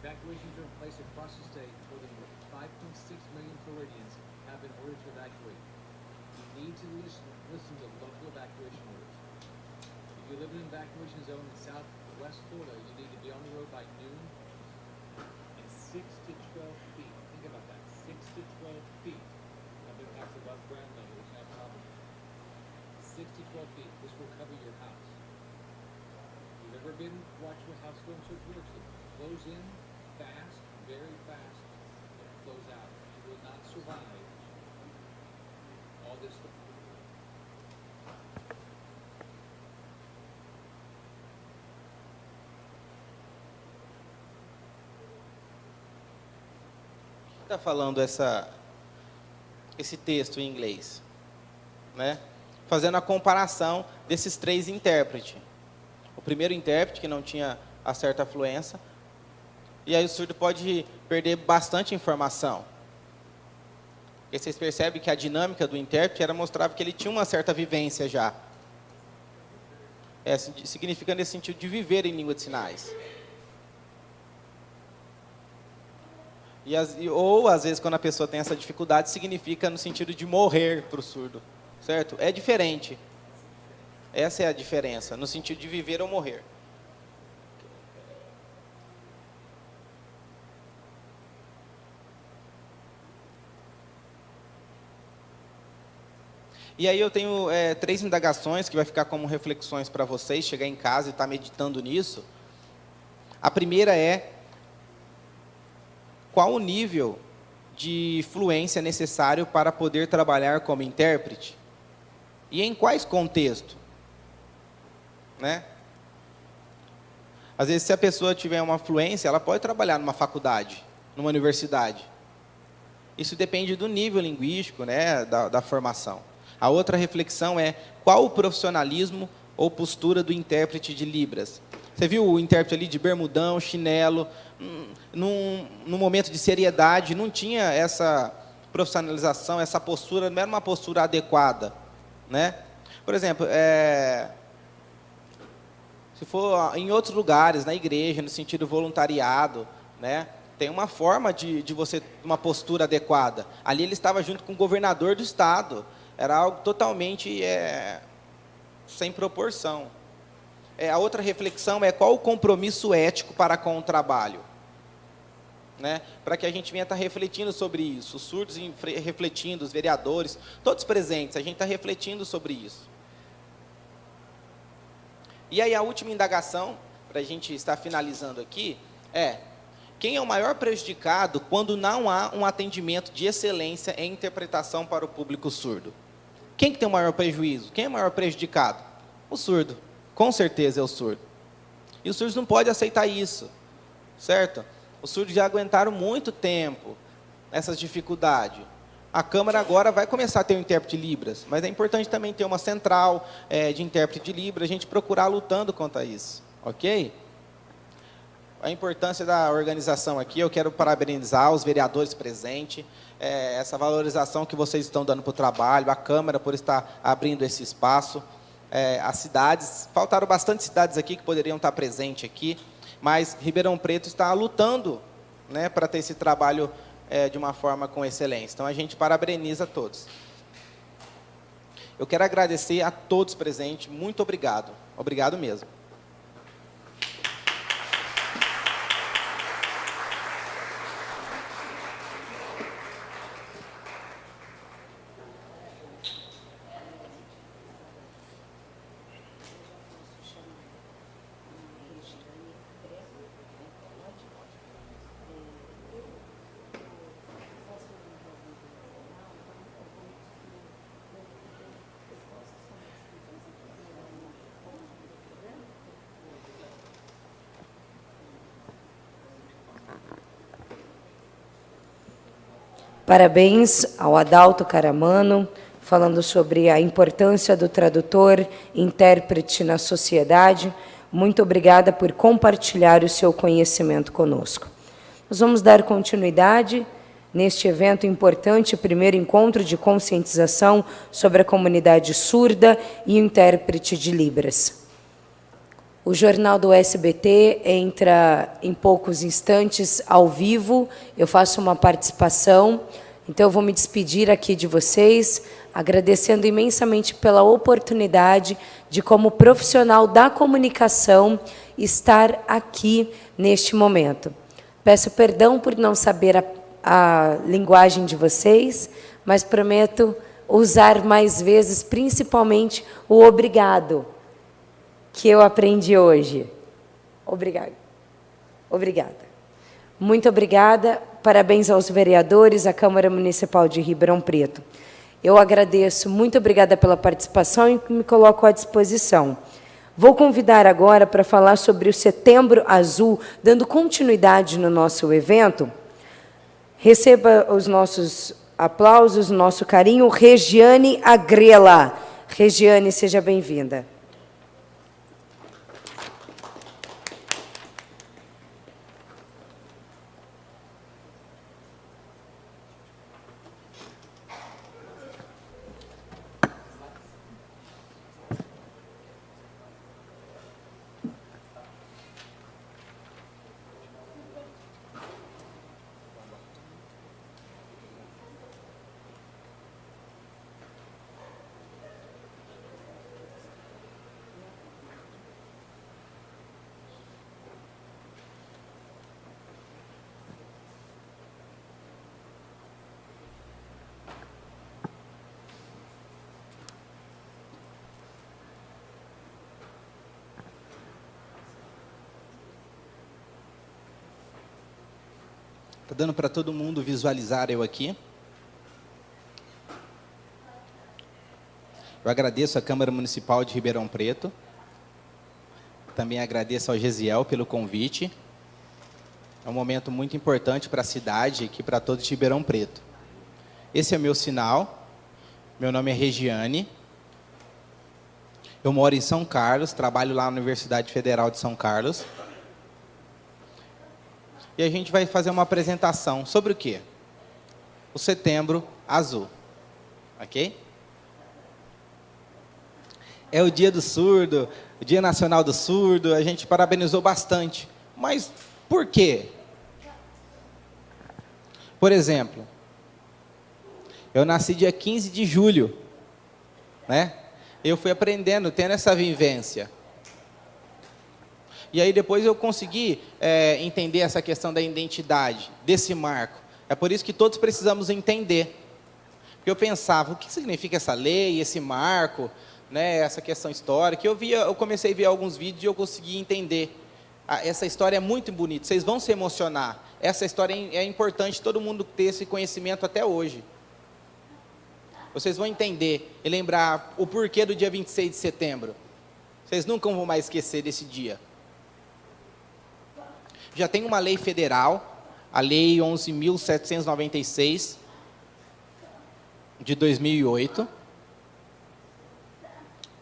Evacuations are in place across the state. More than 5.6 million Floridians have been ordered to evacuate. You need to listen to local evacuation orders. If you live in an evacuation zone in southwest Florida, you need to be on the road by noon and 6 to 12 feet. Think about that, 6 to 12 feet of impacts above ground level is not probable. 6 to 12 feet, this will cover your house. If you've ever been watching how storm surge works, it flows in fast, very fast, and it flows out. You will not survive all this stuff. Está falando esse texto em inglês, né? Fazendo a comparação desses três intérpretes. O primeiro intérprete, que não tinha a certa fluência, e aí o surdo pode perder bastante informação. Porque vocês percebem que a dinâmica do intérprete era mostrava que ele tinha uma certa vivência já. Significa nesse sentido de viver em língua de sinais. Ou, às vezes, quando a pessoa tem essa dificuldade, significa no sentido de morrer para o surdo. Certo? É diferente. Essa é a diferença, no sentido de viver ou morrer. E aí eu tenho 3 indagações que vai ficar como reflexões para vocês, chegar em casa e estar meditando nisso. A primeira é: qual o nível de fluência necessário para poder trabalhar como intérprete? E em quais contextos? Né? Às vezes, se a pessoa tiver uma fluência, ela pode trabalhar numa faculdade, numa universidade. Isso depende do nível linguístico, né, da formação. A outra reflexão é: qual o profissionalismo ou postura do intérprete de Libras? Você viu o intérprete ali de bermudão, chinelo, num momento de seriedade, não tinha essa profissionalização, essa postura, não era uma postura adequada, né? Por exemplo, se for em outros lugares, na igreja, no sentido voluntariado, né, tem uma forma de você, uma postura adequada. Ali ele estava junto com o governador do estado, era algo totalmente sem proporção. A outra reflexão é: qual o compromisso ético para com o trabalho? Né? Para que a gente venha estar refletindo sobre isso, os surdos refletindo, os vereadores, todos presentes, a gente está refletindo sobre isso. E aí a última indagação, para a gente estar finalizando aqui, é: quem é o maior prejudicado quando não há um atendimento de excelência em interpretação para o público surdo? Quem que tem o maior prejuízo? Quem é o maior prejudicado? O surdo. Com certeza é o surdo. E os surdos não podem aceitar isso, certo? Os surdos já aguentaram muito tempo essas dificuldades. A Câmara agora vai começar a ter um intérprete de Libras, mas é importante também ter uma central de intérprete de Libras, a gente procurar lutando contra isso, ok? A importância da organização aqui, eu quero parabenizar os vereadores presentes, essa valorização que vocês estão dando para o trabalho, a Câmara por estar abrindo esse espaço, as cidades, faltaram bastante cidades aqui que poderiam estar presentes aqui, mas Ribeirão Preto está lutando, né, para ter esse trabalho de uma forma com excelência. Então, a gente parabeniza a todos. Eu quero agradecer a todos presentes, muito obrigado. Obrigado mesmo. Parabéns ao Adalto Caramano, falando sobre a importância do tradutor, intérprete na sociedade. Muito obrigada por compartilhar o seu conhecimento conosco. Nós vamos dar continuidade neste evento importante, primeiro encontro de conscientização sobre a comunidade surda e intérprete de Libras. O Jornal do SBT entra em poucos instantes ao vivo, eu faço uma participação, então eu vou me despedir aqui de vocês, agradecendo imensamente pela oportunidade de, como profissional da comunicação, estar aqui neste momento. Peço perdão por não saber a linguagem de vocês, mas prometo usar mais vezes, principalmente o obrigado, que eu aprendi hoje. Obrigada. Obrigada. Muito obrigada. Parabéns aos vereadores, à Câmara Municipal de Ribeirão Preto. Eu agradeço, muito obrigada pela participação e me coloco à disposição. Vou convidar agora para falar sobre o Setembro Azul, dando continuidade no nosso evento. Receba os nossos aplausos, o nosso carinho, Regiane Agrela. Regiane, seja bem-vinda. Está dando para todo mundo visualizar eu aqui. Eu agradeço à Câmara Municipal de Ribeirão Preto. Também agradeço ao Gesiel pelo convite. É um momento muito importante para a cidade e para todos de Ribeirão Preto. Esse é o meu sinal. Meu nome é Regiane. Eu moro em São Carlos, trabalho lá na Universidade Federal de São Carlos. E a gente vai fazer uma apresentação sobre o quê? O Setembro Azul. Ok? É o Dia do Surdo, o Dia Nacional do Surdo, a gente parabenizou bastante. Mas por quê? Por exemplo, eu nasci dia 15 de julho, né? Eu fui aprendendo, tendo essa vivência. E aí depois eu consegui entender essa questão da identidade, desse marco. É por isso que todos precisamos entender. Porque eu pensava, o que significa essa lei, esse marco, né, essa questão histórica. Eu comecei a ver alguns vídeos e eu consegui entender. Essa história é muito bonita, vocês vão se emocionar. Essa história é importante todo mundo ter esse conhecimento até hoje. Vocês vão entender e lembrar o porquê do dia 26 de setembro. Vocês nunca vão mais esquecer desse dia. Já tem uma lei federal, a Lei 11.796, de 2008,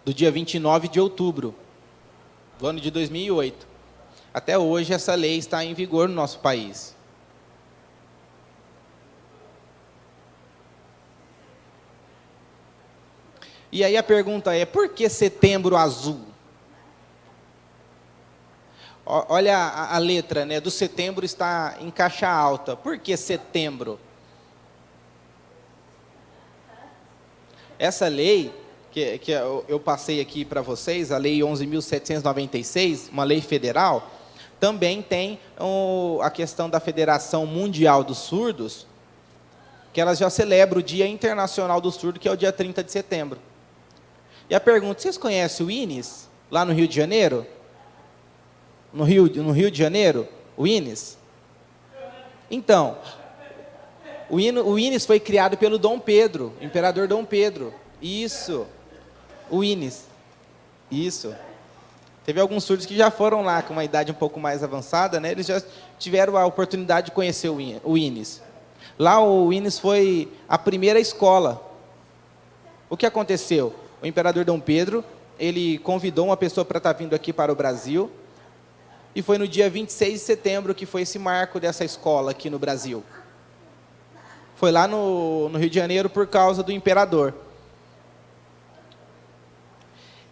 do dia 29 de outubro, do ano de 2008. Até hoje, essa lei está em vigor no nosso país. E aí a pergunta é, por que Setembro Azul? Olha a letra, né, do setembro está em caixa alta. Por que setembro? Essa lei, que eu passei aqui para vocês, a Lei 11.796, uma lei federal, também tem a questão da Federação Mundial dos Surdos, que ela já celebra o Dia Internacional do Surdo, que é o dia 30 de setembro. E a pergunta, vocês conhecem o INES, lá no Rio de Janeiro? No Rio de Janeiro, o INES. Então, o INES foi criado pelo Dom Pedro, imperador Dom Pedro. Isso, o INES. Isso. Teve alguns surdos que já foram lá com uma idade um pouco mais avançada, né? Eles já tiveram a oportunidade de conhecer o INES. Lá o INES foi a primeira escola. O que aconteceu? O imperador Dom Pedro ele convidou uma pessoa para estar vindo aqui para o Brasil, e foi no dia 26 de setembro que foi esse marco dessa escola aqui no Brasil. Foi lá no Rio de Janeiro por causa do imperador.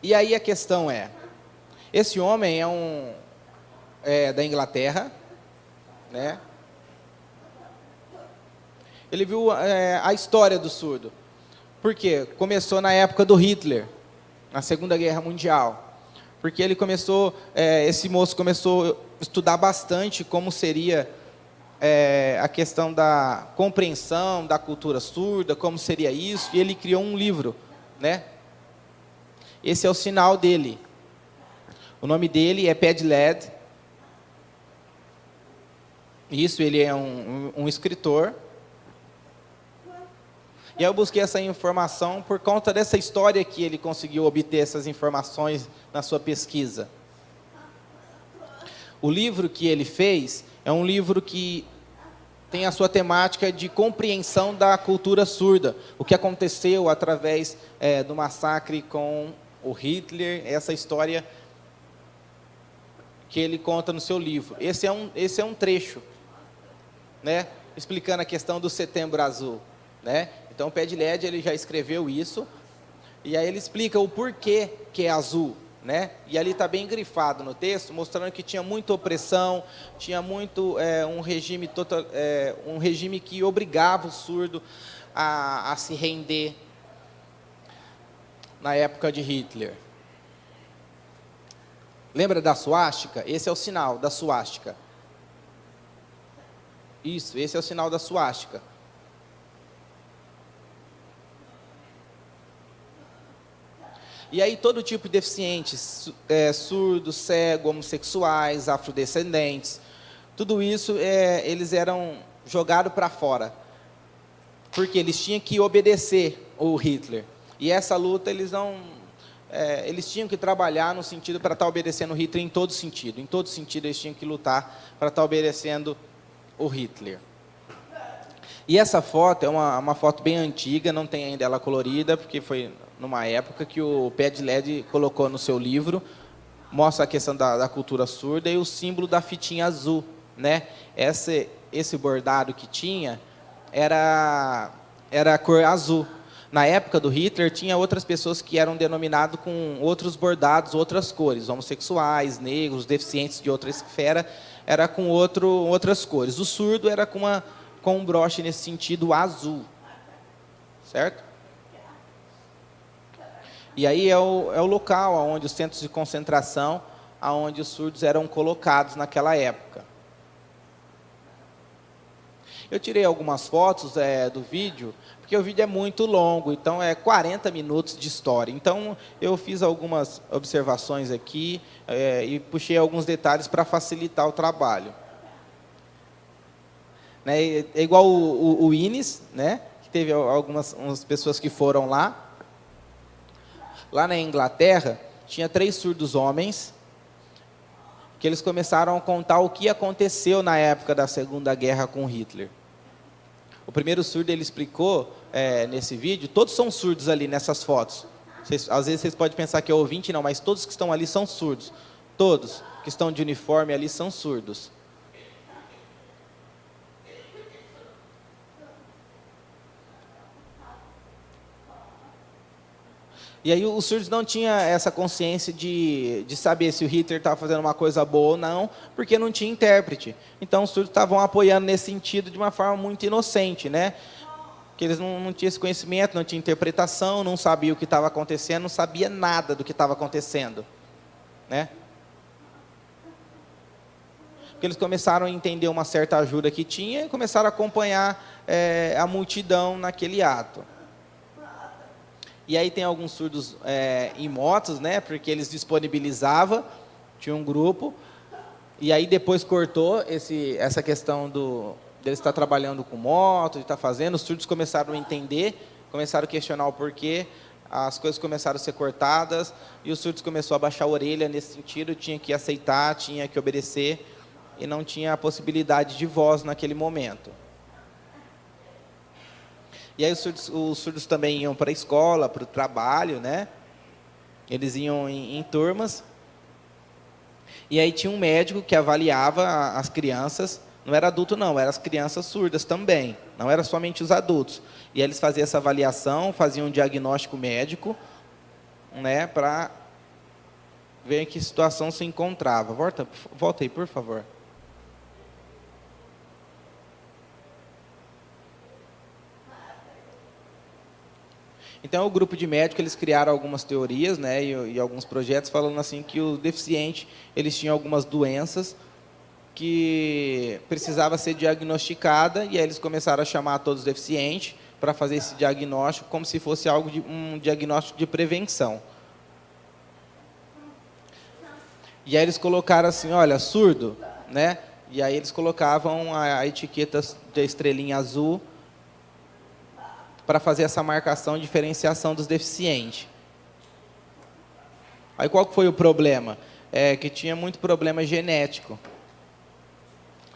E aí a questão é, esse homem é da Inglaterra, né? Ele viu a história do surdo. Por quê? Começou na época do Hitler, na Segunda Guerra Mundial. Porque ele começou, esse moço começou a estudar bastante como seria a questão da compreensão da cultura surda, como seria isso, e ele criou um livro, né? Esse é o sinal dele. O nome dele é Padled. Isso, ele é um escritor. E aí eu busquei essa informação por conta dessa história que ele conseguiu obter essas informações na sua pesquisa. O livro que ele fez é um livro que tem a sua temática de compreensão da cultura surda, o que aconteceu através do massacre com o Hitler, essa história que ele conta no seu livro. Esse é um trecho, né, explicando a questão do Setembro Azul, né? Então, o Padled, ele já escreveu isso, e aí ele explica o porquê que é azul, né? E ali está bem grifado no texto, mostrando que tinha muita opressão, tinha muito um regime que obrigava o surdo a se render na época de Hitler. Lembra da suástica? Esse é o sinal da suástica. Isso, esse é o sinal da suástica. E aí todo tipo de deficientes, surdos, cegos, homossexuais, afrodescendentes, tudo isso eles eram jogados para fora. Porque eles tinham que obedecer o Hitler. E essa luta eles tinham que trabalhar no sentido para estar obedecendo o Hitler em todo sentido. Em todo sentido eles tinham que lutar para estar obedecendo o Hitler. E essa foto é uma foto bem antiga, não tem ainda ela colorida, porque foi numa época que o Padled colocou no seu livro, mostra a questão da cultura surda e o símbolo da fitinha azul, né? Esse bordado que tinha era a cor azul. Na época do Hitler, tinha outras pessoas que eram denominadas com outros bordados, outras cores, homossexuais, negros, deficientes de outra esfera, era com outras cores. O surdo era com um broche nesse sentido azul, certo? E aí é o local onde os centros de concentração, onde os surdos eram colocados naquela época. Eu tirei algumas fotos do vídeo, porque o vídeo é muito longo, então é 40 minutos de história. Então, eu fiz algumas observações aqui e puxei alguns detalhes para facilitar o trabalho. Né, é igual o Ines, né, que teve algumas pessoas que foram lá. Lá na Inglaterra, tinha 3 surdos homens, que eles começaram a contar o que aconteceu na época da Segunda Guerra com Hitler. O primeiro surdo, ele explicou, nesse vídeo, todos são surdos ali nessas fotos. Às vezes vocês podem pensar que é ouvinte, não, mas todos que estão ali são surdos. Todos que estão de uniforme ali são surdos. E aí os surdos não tinham essa consciência de saber se o Hitler estava fazendo uma coisa boa ou não, porque não tinha intérprete. Então os surdos estavam apoiando nesse sentido de uma forma muito inocente, né? Que eles não tinham esse conhecimento, não tinham interpretação, não sabiam o que estava acontecendo, não sabia nada do que estava acontecendo, né? Porque eles começaram a entender uma certa ajuda que tinha e começaram a acompanhar a multidão naquele ato. E aí tem alguns surdos em motos, né? Porque eles disponibilizavam, tinha um grupo, e aí depois cortou essa questão deles estar trabalhando com moto, de estar fazendo. Os surdos começaram a entender, começaram a questionar o porquê, as coisas começaram a ser cortadas, e os surdos começaram a baixar a orelha nesse sentido, tinha que aceitar, tinha que obedecer, e não tinha a possibilidade de voz naquele momento. E aí os surdos também iam para a escola, para o trabalho, né? Eles iam em turmas, e aí tinha um médico que avaliava as crianças, não era adulto não, eram as crianças surdas também, não era somente os adultos. E eles faziam essa avaliação, faziam um diagnóstico médico, né, para ver em que situação se encontrava. Volta aí, por favor. Então, o grupo de médicos, eles criaram algumas teorias, né, e alguns projetos falando assim que o deficiente, eles tinham algumas doenças que precisava ser diagnosticada, e aí eles começaram a chamar todos os deficientes para fazer esse diagnóstico como se fosse algo um diagnóstico de prevenção. E aí eles colocaram assim, olha, surdo, né? E aí eles colocavam a etiqueta da estrelinha azul para fazer essa marcação, diferenciação dos deficientes. Aí qual que foi o problema? Que tinha muito problema genético.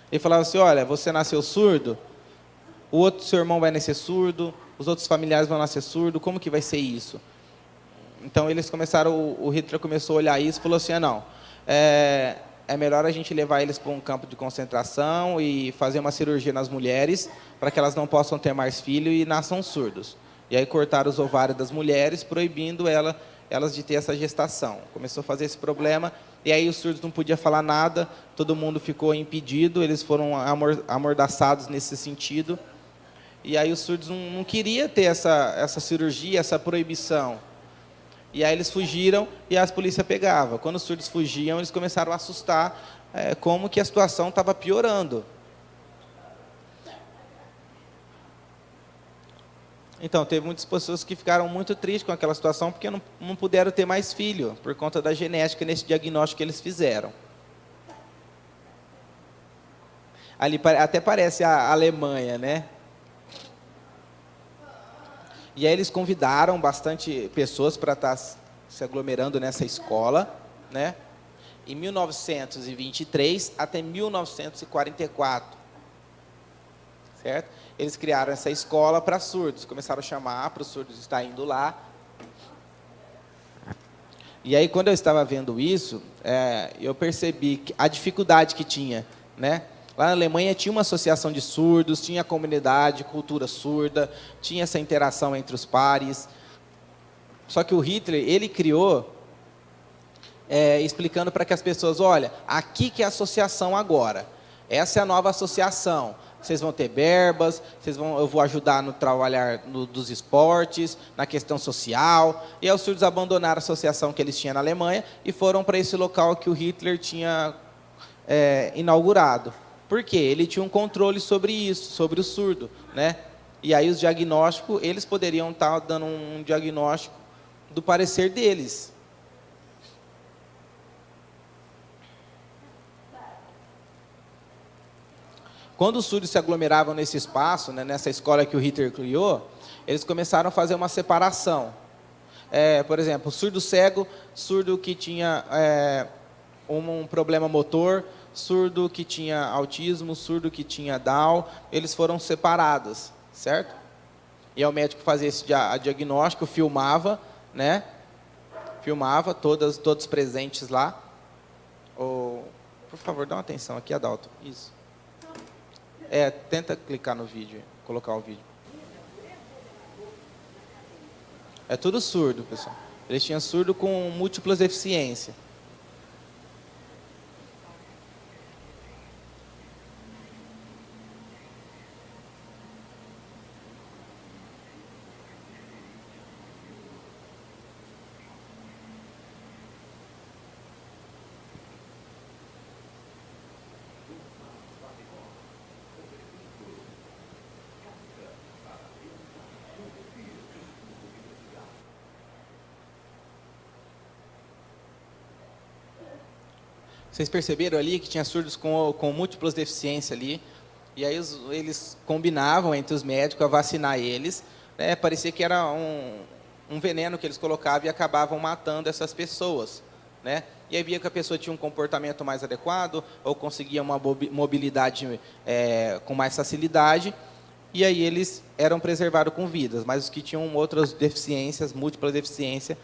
Ele falava assim, olha, você nasceu surdo, o outro seu irmão vai nascer surdo, os outros familiares vão nascer surdo, como que vai ser isso? Então eles começaram, o Hitler começou a olhar isso e falou assim, não, é melhor a gente levar eles para um campo de concentração e fazer uma cirurgia nas mulheres para que elas não possam ter mais filho e nasçam surdos. E aí cortaram os ovários das mulheres, proibindo elas de ter essa gestação. Começou a fazer esse problema, e aí os surdos não podiam falar nada, todo mundo ficou impedido, eles foram amordaçados nesse sentido. E aí os surdos não queriam ter essa cirurgia, essa proibição. E aí eles fugiram e as polícias pegavam. Quando os surdos fugiam, eles começaram a assustar como que a situação estava piorando. Então, teve muitas pessoas que ficaram muito tristes com aquela situação porque não puderam ter mais filho, por conta da genética nesse diagnóstico que eles fizeram. Ali até parece a Alemanha, né? E aí eles convidaram bastante pessoas para estar se aglomerando nessa escola, né? Em 1923 até 1944, certo? Eles criaram essa escola para surdos, começaram a chamar para os surdos estar indo lá. E aí, quando eu estava vendo isso, eu percebi a dificuldade que tinha, né? Lá na Alemanha tinha uma associação de surdos, tinha a comunidade, cultura surda, tinha essa interação entre os pares. Só que o Hitler, ele criou, explicando para que as pessoas, olha, aqui que é a associação agora, essa é a nova associação. Vocês vão ter verbas, eu vou ajudar no trabalhar dos esportes, na questão social. E aí os surdos abandonaram a associação que eles tinham na Alemanha e foram para esse local que o Hitler tinha inaugurado. Por quê? Ele tinha um controle sobre isso, sobre o surdo, né? E aí os diagnósticos, eles poderiam estar dando um diagnóstico do parecer deles. Quando os surdos se aglomeravam nesse espaço, né, nessa escola que o Hitler criou, eles começaram a fazer uma separação. Por exemplo, surdo cego, surdo que tinha um problema motor, surdo que tinha autismo, surdo que tinha Down, eles foram separados, certo? E aí o médico fazia esse diagnóstico, filmava, né? Filmava todos presentes lá. Por favor, dá uma atenção aqui, Adalto. Isso. Tenta clicar no vídeo, colocar o vídeo. É tudo surdo, pessoal. Eles tinham surdo com múltiplas deficiências. Vocês perceberam ali que tinha surdos com múltiplas deficiências ali, e aí eles combinavam entre os médicos a vacinar eles, né? Parecia que era um veneno que eles colocavam e acabavam matando essas pessoas, né? E aí via que a pessoa tinha um comportamento mais adequado, ou conseguia uma mobilidade com mais facilidade, e aí eles eram preservados com vidas, mas os que tinham outras deficiências, múltiplas deficiências,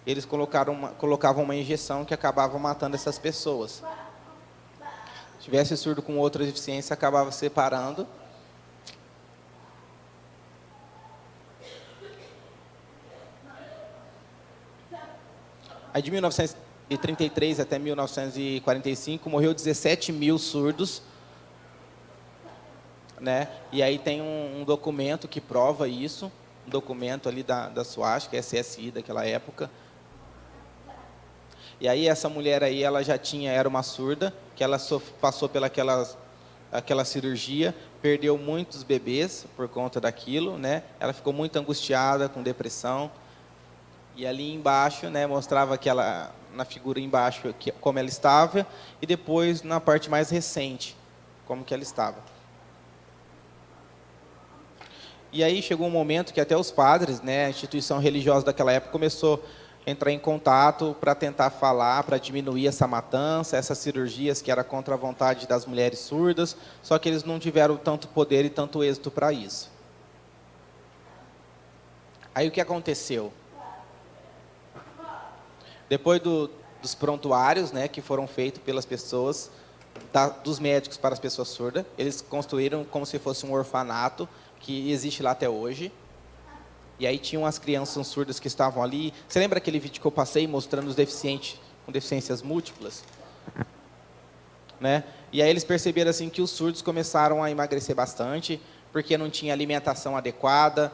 eles colocavam uma injeção que acabava matando essas pessoas. Se tivesse surdo com outra deficiência, acabava separando. Aí de 1933 até 1945 morreu 17 mil surdos, né? E aí tem um documento que prova isso, um documento ali da SWASH, SSI daquela época. E aí essa mulher aí, ela já era uma surda, que ela passou aquela cirurgia, perdeu muitos bebês por conta daquilo, né? Ela ficou muito angustiada, com depressão. E ali embaixo, né, mostrava na figura embaixo como ela estava, e depois na parte mais recente, como que ela estava. E aí chegou um momento que até os padres, né, a instituição religiosa daquela época começou a entrar em contato para tentar falar, para diminuir essa matança, essas cirurgias que era contra a vontade das mulheres surdas, só que eles não tiveram tanto poder e tanto êxito para isso. Aí o que aconteceu? Depois dos prontuários, né, que foram feitos pelas pessoas, dos médicos para as pessoas surdas, eles construíram como se fosse um orfanato, que existe lá até hoje. E aí tinham as crianças surdas que estavam ali. Você lembra aquele vídeo que eu passei mostrando os deficientes com deficiências múltiplas? Né? E aí eles perceberam assim, que os surdos começaram a emagrecer bastante, porque não tinha alimentação adequada,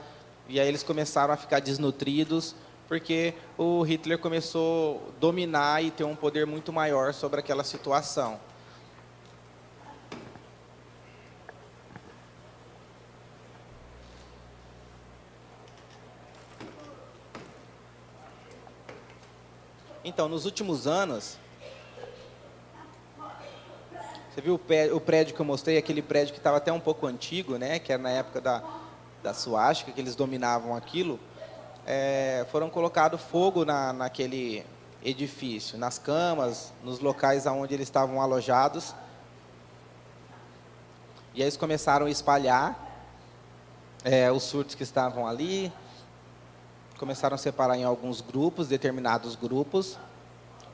e aí eles começaram a ficar desnutridos, porque o Hitler começou a dominar e ter um poder muito maior sobre aquela situação. Então, nos últimos anos, você viu o prédio que eu mostrei, aquele prédio que estava até um pouco antigo, né, que era na época da suástica, que eles dominavam aquilo. Foram colocados fogo naquele edifício, nas camas, nos locais onde eles estavam alojados. E aí eles começaram a espalhar os surdos que estavam ali, começaram a separar em alguns grupos, determinados grupos,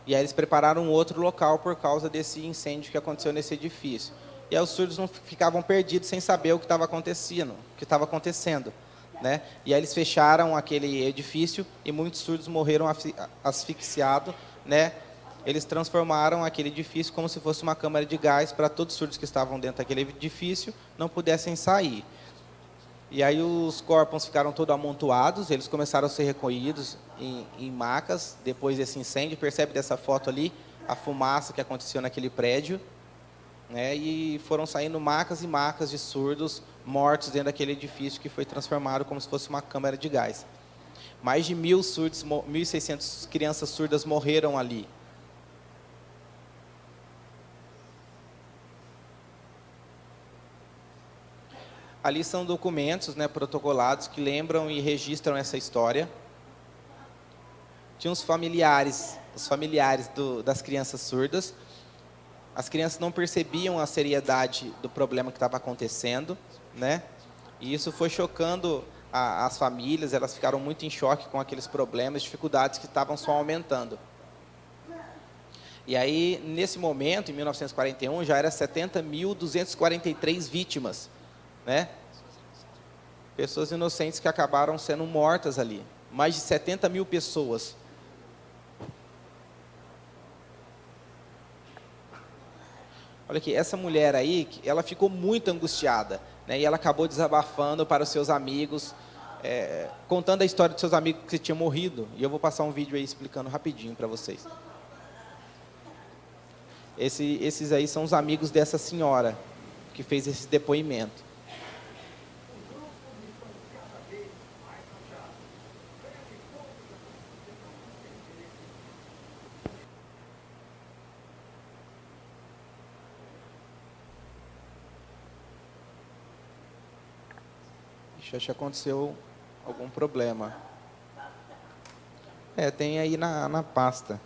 e aí eles prepararam um outro local por causa desse incêndio que aconteceu nesse edifício. E aí os surdos não ficavam perdidos sem saber o que estava acontecendo. Né? E aí eles fecharam aquele edifício e muitos surdos morreram asfixiados, né? Eles transformaram aquele edifício como se fosse uma câmara de gás para todos os surdos que estavam dentro daquele edifício não pudessem sair. E aí os corpos ficaram todos amontoados, eles começaram a ser recolhidos em macas depois desse incêndio. Percebe dessa foto ali a fumaça que aconteceu naquele prédio, né? E foram saindo macas e macas de surdos mortos dentro daquele edifício que foi transformado como se fosse uma câmara de gás. Mais de 1.000 surdos, 1.600 crianças surdas morreram ali. Ali são documentos, né, protocolados que lembram e registram essa história. Tinha os familiares das crianças surdas. As crianças não percebiam a seriedade do problema que estava acontecendo, né? E isso foi chocando as famílias, elas ficaram muito em choque com aqueles problemas, dificuldades que estavam só aumentando. E aí, nesse momento, em 1941, já era 70.243 vítimas, né? Pessoas inocentes que acabaram sendo mortas ali. Mais de 70 mil pessoas. Olha aqui, essa mulher aí, ela ficou muito angustiada, né? E ela acabou desabafando para os seus amigos, contando a história dos seus amigos que tinham morrido. E eu vou passar um vídeo aí explicando rapidinho para vocês. Esses aí são os amigos dessa senhora que fez esse depoimento. Já aconteceu algum problema. Tem aí na pasta.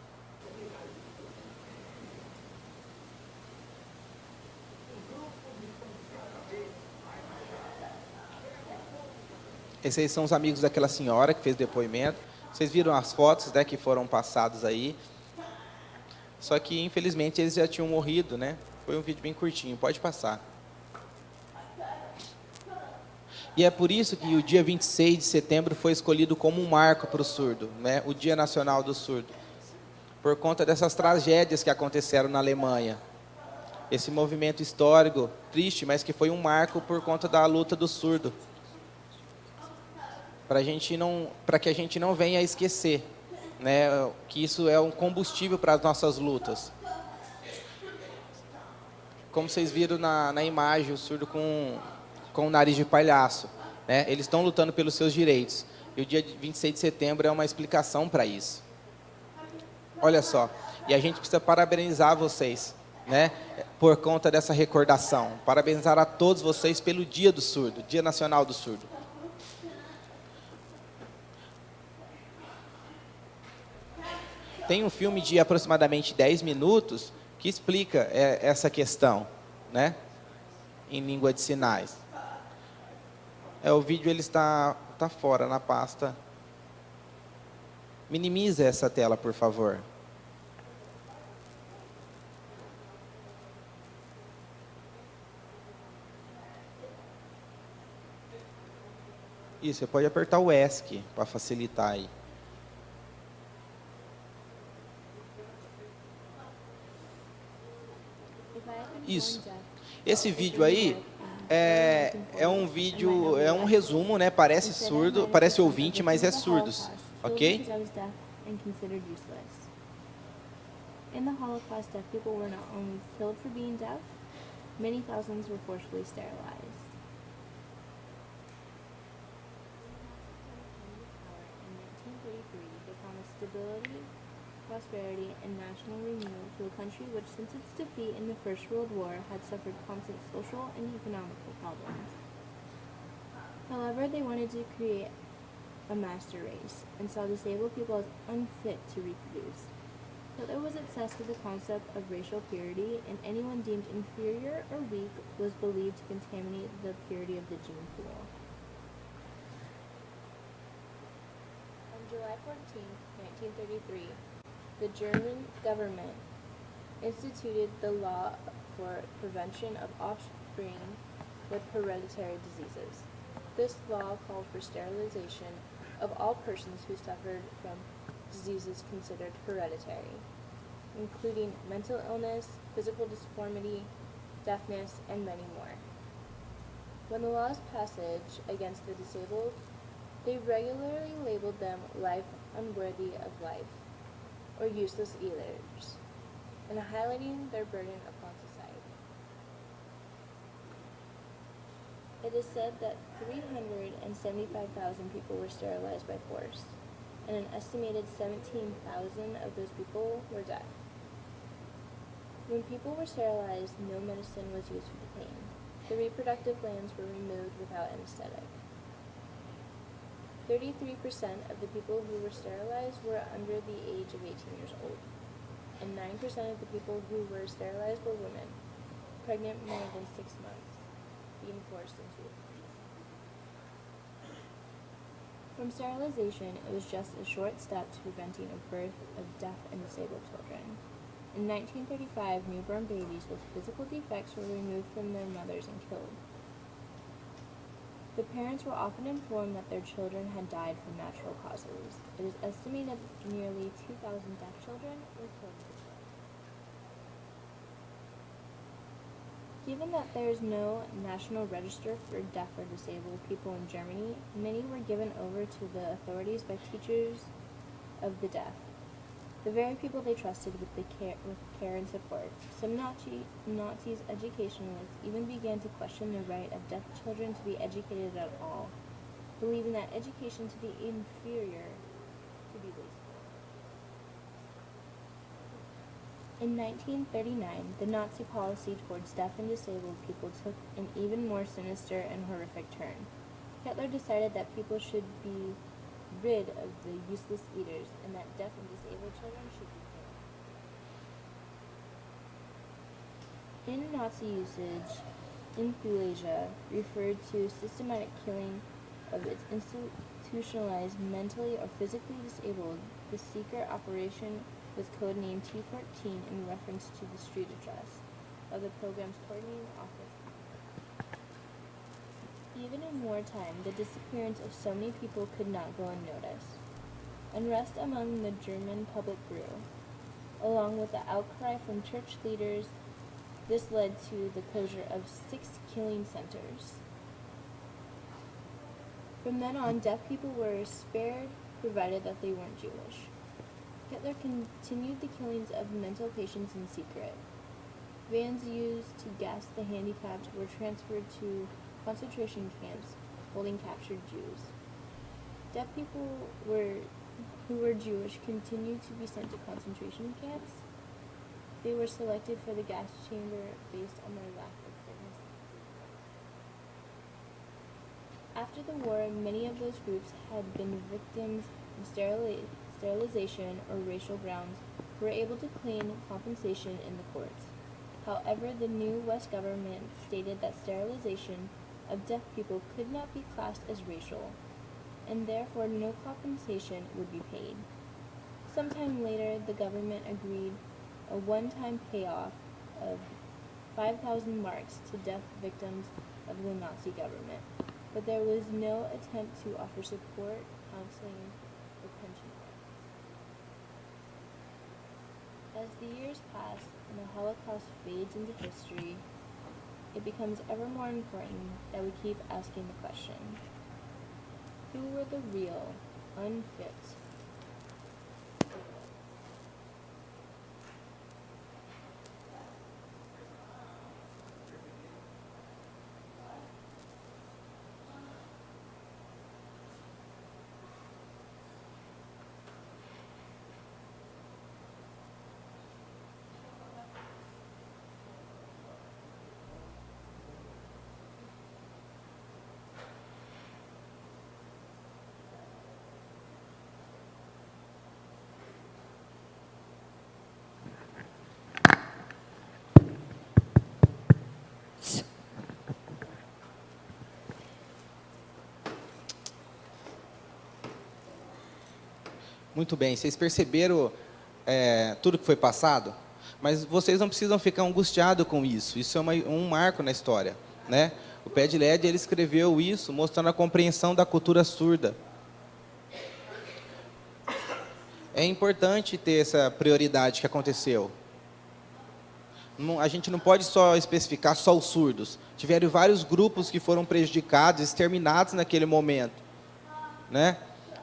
Esses aí são os amigos daquela senhora que fez depoimento. Vocês viram as fotos, né, que foram passadas aí. Só que, infelizmente, eles já tinham morrido, né? Foi um vídeo bem curtinho, pode passar. E é por isso que o dia 26 de setembro foi escolhido como um marco para o surdo, né? O Dia Nacional do Surdo. Por conta dessas tragédias que aconteceram na Alemanha. Esse movimento histórico, triste, mas que foi um marco por conta da luta do surdo. Para que a gente não venha a esquecer, né, que isso é um combustível para as nossas lutas. Como vocês viram na imagem, o surdo com o nariz de palhaço, né, eles estão lutando pelos seus direitos. E o dia 26 de setembro é uma explicação para isso. Olha só, e a gente precisa parabenizar vocês, né, por conta dessa recordação. Parabenizar a todos vocês pelo Dia do Surdo, Dia Nacional do Surdo. Tem um filme de aproximadamente 10 minutos que explica essa questão, né, em língua de sinais. O vídeo ele está fora na pasta. Minimiza essa tela, por favor. Isso, você pode apertar o ESC para facilitar aí. Isso. Esse vídeo aí é um resumo, né? Parece surdo, parece ouvinte, mas é surdos, ok? In the Holocaust, deaf people were not only killed for being deaf, many thousands were forcibly sterilized. In 1933, they promised stability, prosperity, and national renewal to a country which, since its defeat in the First World War, had suffered constant social and economical problems. However, they wanted to create a master race and saw disabled people as unfit to reproduce. Hitler was obsessed with the concept of racial purity, and anyone deemed inferior or weak was believed to contaminate the purity of the gene pool. On July 14, 1933, the German government instituted the law for prevention of offspring with hereditary diseases. This law called for sterilization of all persons who suffered from diseases considered hereditary, including mental illness, physical deformity, deafness, and many more. When the law's passage against the disabled, they regularly labeled them life unworthy of life, or useless eaters, and highlighting their burden upon society. It is said that 375,000 people were sterilized by force, and an estimated 17,000 of those people were deaf. When people were sterilized, no medicine was used for the pain. The reproductive glands were removed without anesthetic. 33% of the people who were sterilized were under the age of 18 years old, and 9% of the people who were sterilized were women, pregnant more than 6 months, being forced into abortion. From sterilization, it was just a short step to preventing the birth of deaf and disabled children. In 1935, newborn babies with physical defects were removed from their mothers and killed. The parents were often informed that their children had died from natural causes. It is estimated that nearly 2,000 deaf children were killed this way. Given that there is no national register for deaf or disabled people in Germany, many were given over to the authorities by teachers of the deaf, the very people they trusted with care and support. Some Nazis educationalists even began to question the right of deaf children to be educated at all, believing that education to the inferior to be wasteful. In 1939, the Nazi policy towards deaf and disabled people took an even more sinister and horrific turn. Hitler decided that people should be rid of the useless eaters and that deaf and disabled children should be killed. In Nazi usage, influenza referred to systematic killing of its institutionalized mentally or physically disabled. The secret operation was codenamed T-14 in reference to the street address of the program's coordinating office. Even in wartime, the disappearance of so many people could not go unnoticed. Unrest among the German public grew. Along with the outcry from church leaders, this led to the closure of 6 killing centers. From then on, deaf people were spared, provided that they weren't Jewish. Hitler continued the killings of mental patients in secret. Vans used to gas the handicapped were transferred to concentration camps holding captured Jews. Deaf people who were Jewish continued to be sent to concentration camps. They were selected for the gas chamber based on their lack of fitness. After the war, many of those groups had been victims of sterilization or racial grounds who were able to claim compensation in the courts. However, the new West government stated that sterilization of deaf people could not be classed as racial, and therefore no compensation would be paid. Sometime later, the government agreed a one-time payoff of 5,000 marks to deaf victims of the Nazi government, but there was no attempt to offer support, counseling, or pension rights. As the years pass and the Holocaust fades into history, it becomes ever more important that we keep asking the question, who were the real, unfit? Muito bem, vocês perceberam tudo que foi passado? Mas vocês não precisam ficar angustiados com isso. Isso é um marco na história, né? O Pé de Led, ele escreveu isso, mostrando a compreensão da cultura surda. É importante ter essa prioridade que aconteceu. A gente não pode só especificar só os surdos. Tiveram vários grupos que foram prejudicados, exterminados naquele momento, né?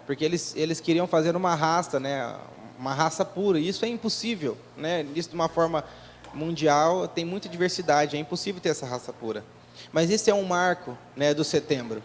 Porque eles queriam fazer uma raça, né? Uma raça pura. E isso é impossível, né? Isso, de uma forma mundial, tem muita diversidade. É impossível ter essa raça pura. Mas esse é um marco, né, do setembro.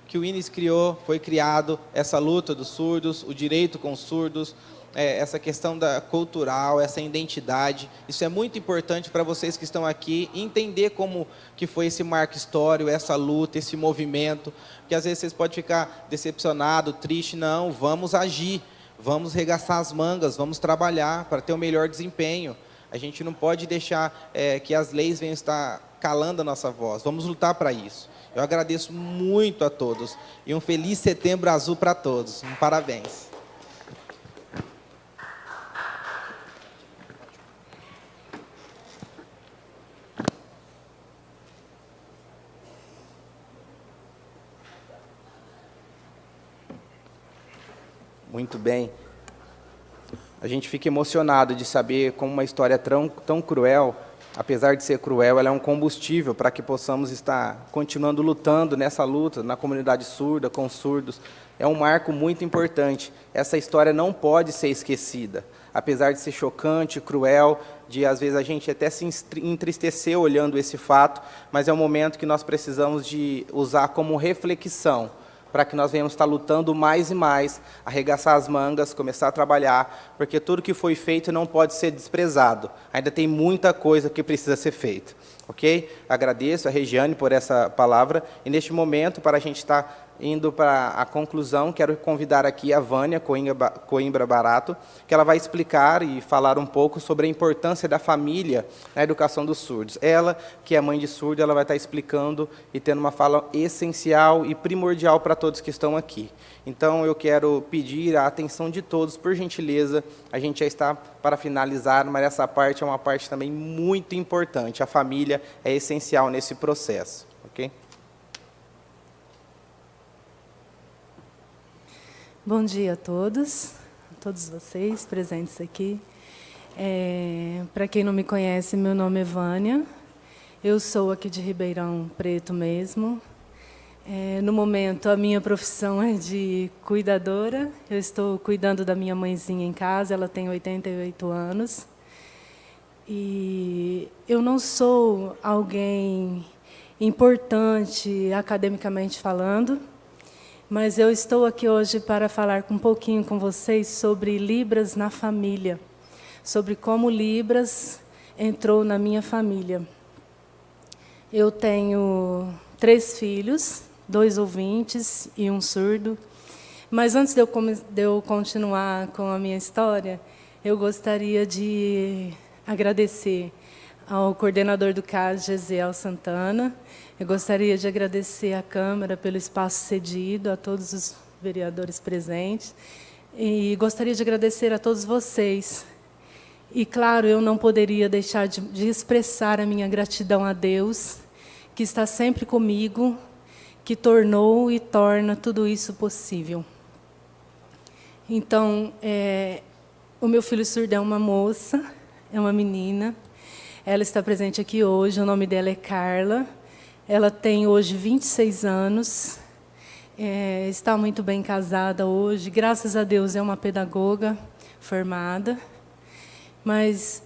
Que o INES criou, foi criado essa luta dos surdos, o direito com os surdos, essa questão cultural, essa identidade. Isso é muito importante para vocês que estão aqui entender como que foi esse marco histórico, essa luta, esse movimento. Porque às vezes vocês podem ficar decepcionado, triste. Não, vamos agir, vamos regaçar as mangas, vamos trabalhar para ter o melhor desempenho. A gente não pode deixar que as leis venham estar calando a nossa voz. Vamos lutar para isso. Eu agradeço muito a todos e um feliz Setembro Azul para todos. Parabéns. Muito bem. A gente fica emocionado de saber como uma história tão cruel, apesar de ser cruel, ela é um combustível para que possamos estar continuando lutando nessa luta, na comunidade surda, com os surdos. É um marco muito importante. Essa história não pode ser esquecida. Apesar de ser chocante, cruel, de às vezes a gente até se entristecer olhando esse fato, mas é um momento que nós precisamos de usar como reflexão, para que nós venhamos estar lutando mais e mais, arregaçar as mangas, começar a trabalhar, porque tudo que foi feito não pode ser desprezado. Ainda tem muita coisa que precisa ser feita. ok? Agradeço a Regiane por essa palavra, e neste momento, para a gente estar indo para a conclusão, quero convidar aqui a Vânia Coimbra Barato, que ela vai explicar e falar um pouco sobre a importância da família na educação dos surdos. Ela, que é mãe de surdo, ela vai estar explicando e tendo uma fala essencial e primordial para todos que estão aqui. Então, eu quero pedir a atenção de todos, por gentileza, a gente já está para finalizar, mas essa parte é uma parte também muito importante. A família é essencial nesse processo, ok? Bom dia a todos vocês presentes aqui. Para quem não me conhece, meu nome é Vânia, eu sou aqui de Ribeirão Preto mesmo. No momento, a minha profissão é de cuidadora, eu estou cuidando da minha mãezinha em casa, ela tem 88 anos. E eu não sou alguém importante academicamente falando, mas eu estou aqui hoje para falar um pouquinho com vocês sobre Libras na família, sobre como Libras entrou na minha família. Eu tenho 3 filhos, 2 ouvintes e um surdo. Mas antes de eu continuar com a minha história, eu gostaria de agradecer ao coordenador do CAS, Gesiel Santana. Eu gostaria de agradecer à Câmara pelo espaço cedido, a todos os vereadores presentes. E gostaria de agradecer a todos vocês. E, claro, eu não poderia deixar de expressar a minha gratidão a Deus, que está sempre comigo, que tornou e torna tudo isso possível. Então, o meu filho surdo é uma moça, é uma menina. Ela está presente aqui hoje, o nome dela é Carla. Ela tem hoje 26 anos, está muito bem casada hoje. Graças a Deus, é uma pedagoga formada. Mas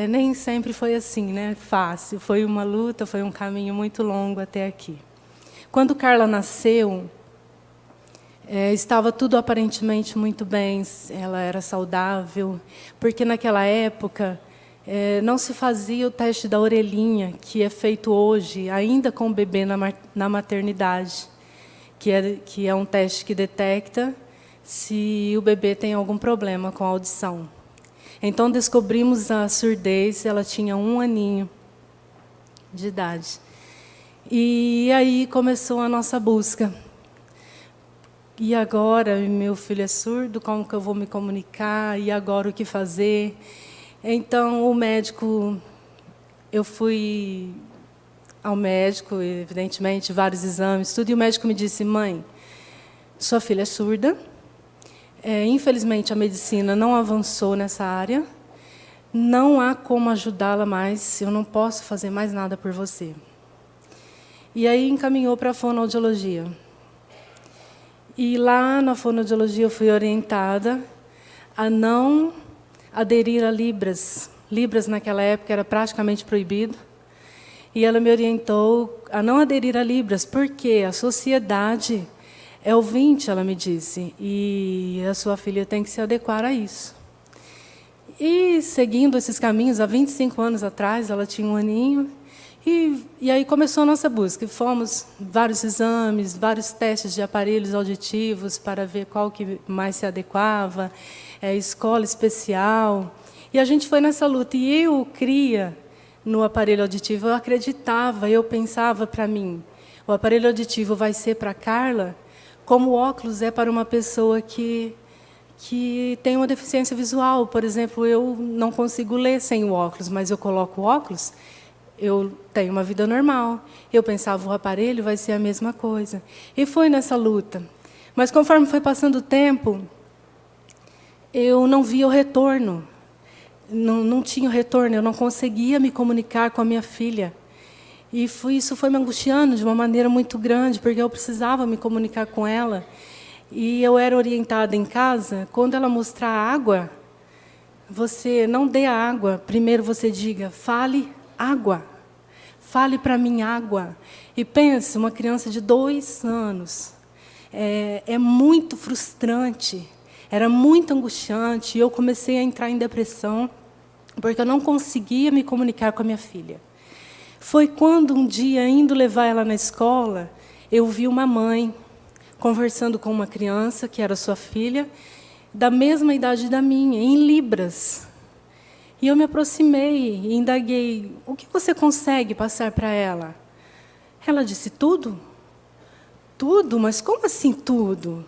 nem sempre foi assim, né? Fácil. Foi uma luta, foi um caminho muito longo até aqui. Quando Carla nasceu, estava tudo aparentemente muito bem, ela era saudável, porque naquela época não se fazia o teste da orelhinha, que é feito hoje, ainda com o bebê na maternidade, que é um teste que detecta se o bebê tem algum problema com a audição. Então, descobrimos a surdez, ela tinha 1 aninho de idade. E aí começou a nossa busca. E agora, meu filho é surdo, como que eu vou me comunicar? E agora o que fazer? Então, o médico, eu fui ao médico, evidentemente, vários exames, tudo, e o médico me disse: mãe, sua filha é surda, infelizmente a medicina não avançou nessa área, não há como ajudá-la mais, eu não posso fazer mais nada por você. E aí encaminhou para a fonoaudiologia. E lá na fonoaudiologia eu fui orientada a não aderir a Libras. Libras, naquela época, era praticamente proibido. E ela me orientou a não aderir a Libras, porque a sociedade é ouvinte, ela me disse, e a sua filha tem que se adequar a isso. E, seguindo esses caminhos, há 25 anos atrás, ela tinha 1 aninho, e aí começou a nossa busca. Fomos vários exames, vários testes de aparelhos auditivos para ver qual que mais se adequava, escola especial. E a gente foi nessa luta. E eu cria no aparelho auditivo, eu acreditava, eu pensava para mim, o aparelho auditivo vai ser para a Carla como o óculos é para uma pessoa que tem uma deficiência visual. Por exemplo, eu não consigo ler sem o óculos, mas eu coloco o óculos, eu tenho uma vida normal. Eu pensava, o aparelho vai ser a mesma coisa. E foi nessa luta. Mas, conforme foi passando o tempo, eu não via o retorno. Não tinha o retorno, eu não conseguia me comunicar com a minha filha. E isso foi me angustiando de uma maneira muito grande, porque eu precisava me comunicar com ela. E eu era orientada em casa, quando ela mostrar água, você não dê a água, primeiro você diga, fale água. Fale para mim água. E pense, uma criança de 2 anos, é muito frustrante, era muito angustiante, e eu comecei a entrar em depressão, porque eu não conseguia me comunicar com a minha filha. foi quando um dia, indo levar ela na escola, eu vi uma mãe conversando com uma criança, que era sua filha, da mesma idade da minha, em libras. E eu me aproximei e indaguei, o que você consegue passar para ela? Ela disse, tudo. Tudo? Mas como assim tudo?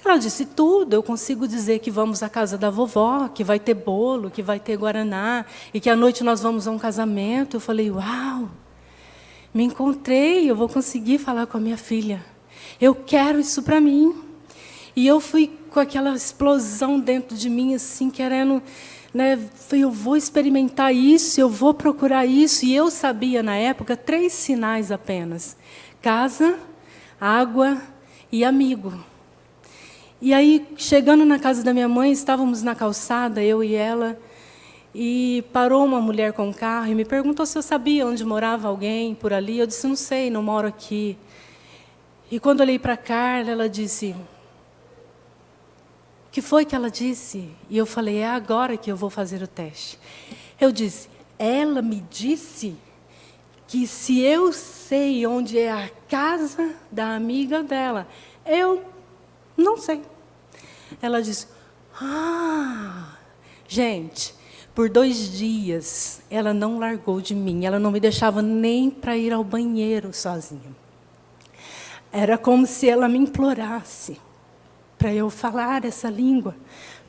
Ela disse, tudo. Eu consigo dizer que vamos à casa da vovó, que vai ter bolo, que vai ter guaraná, e que à noite nós vamos a um casamento. Eu falei, uau, me encontrei, eu vou conseguir falar com a minha filha. Eu quero isso para mim. E eu fui com aquela explosão dentro de mim, assim, querendo, né, eu vou experimentar isso, eu vou procurar isso. E eu sabia, na época, 3 sinais apenas. Casa, água e amigo. E aí, chegando na casa da minha mãe, estávamos na calçada, eu e ela, e parou uma mulher com um carro e me perguntou se eu sabia onde morava alguém por ali. Eu disse, não sei, não moro aqui. E quando olhei para a Carla, ela disse, o que foi que ela disse? E eu falei, é agora que eu vou fazer o teste. Eu disse, ela me disse que se eu sei onde é a casa da amiga dela, eu não sei. Ela disse, gente, por 2 dias, ela não largou de mim, ela não me deixava nem para ir ao banheiro sozinha. Era como se ela me implorasse para eu falar essa língua,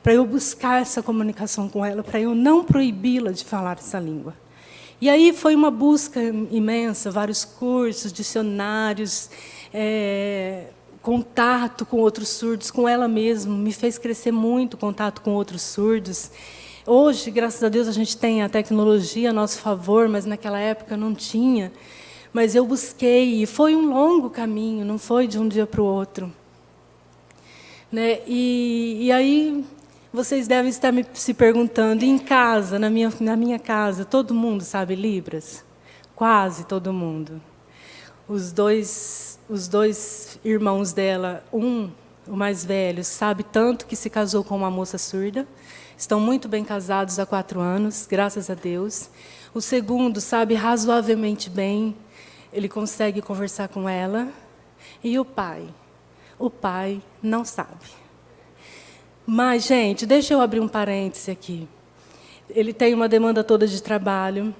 para eu buscar essa comunicação com ela, para eu não proibi-la de falar essa língua. E aí foi uma busca imensa, vários cursos, dicionários, contato com outros surdos, com ela mesma, me fez crescer muito o contato com outros surdos. Hoje, graças a Deus, a gente tem a tecnologia a nosso favor, mas naquela época não tinha. Mas eu busquei, e foi um longo caminho, não foi de um dia para o outro. Né? E aí, vocês devem estar se perguntando, em casa, na minha casa, todo mundo sabe Libras? Quase todo mundo. Os dois irmãos dela, o mais velho, sabe tanto que se casou com uma moça surda. Estão muito bem casados há 4 anos, graças a Deus. O segundo sabe razoavelmente bem, ele consegue conversar com ela. E o pai não sabe. Mas, gente, deixa eu abrir um parêntese aqui. Ele tem uma demanda toda de trabalho.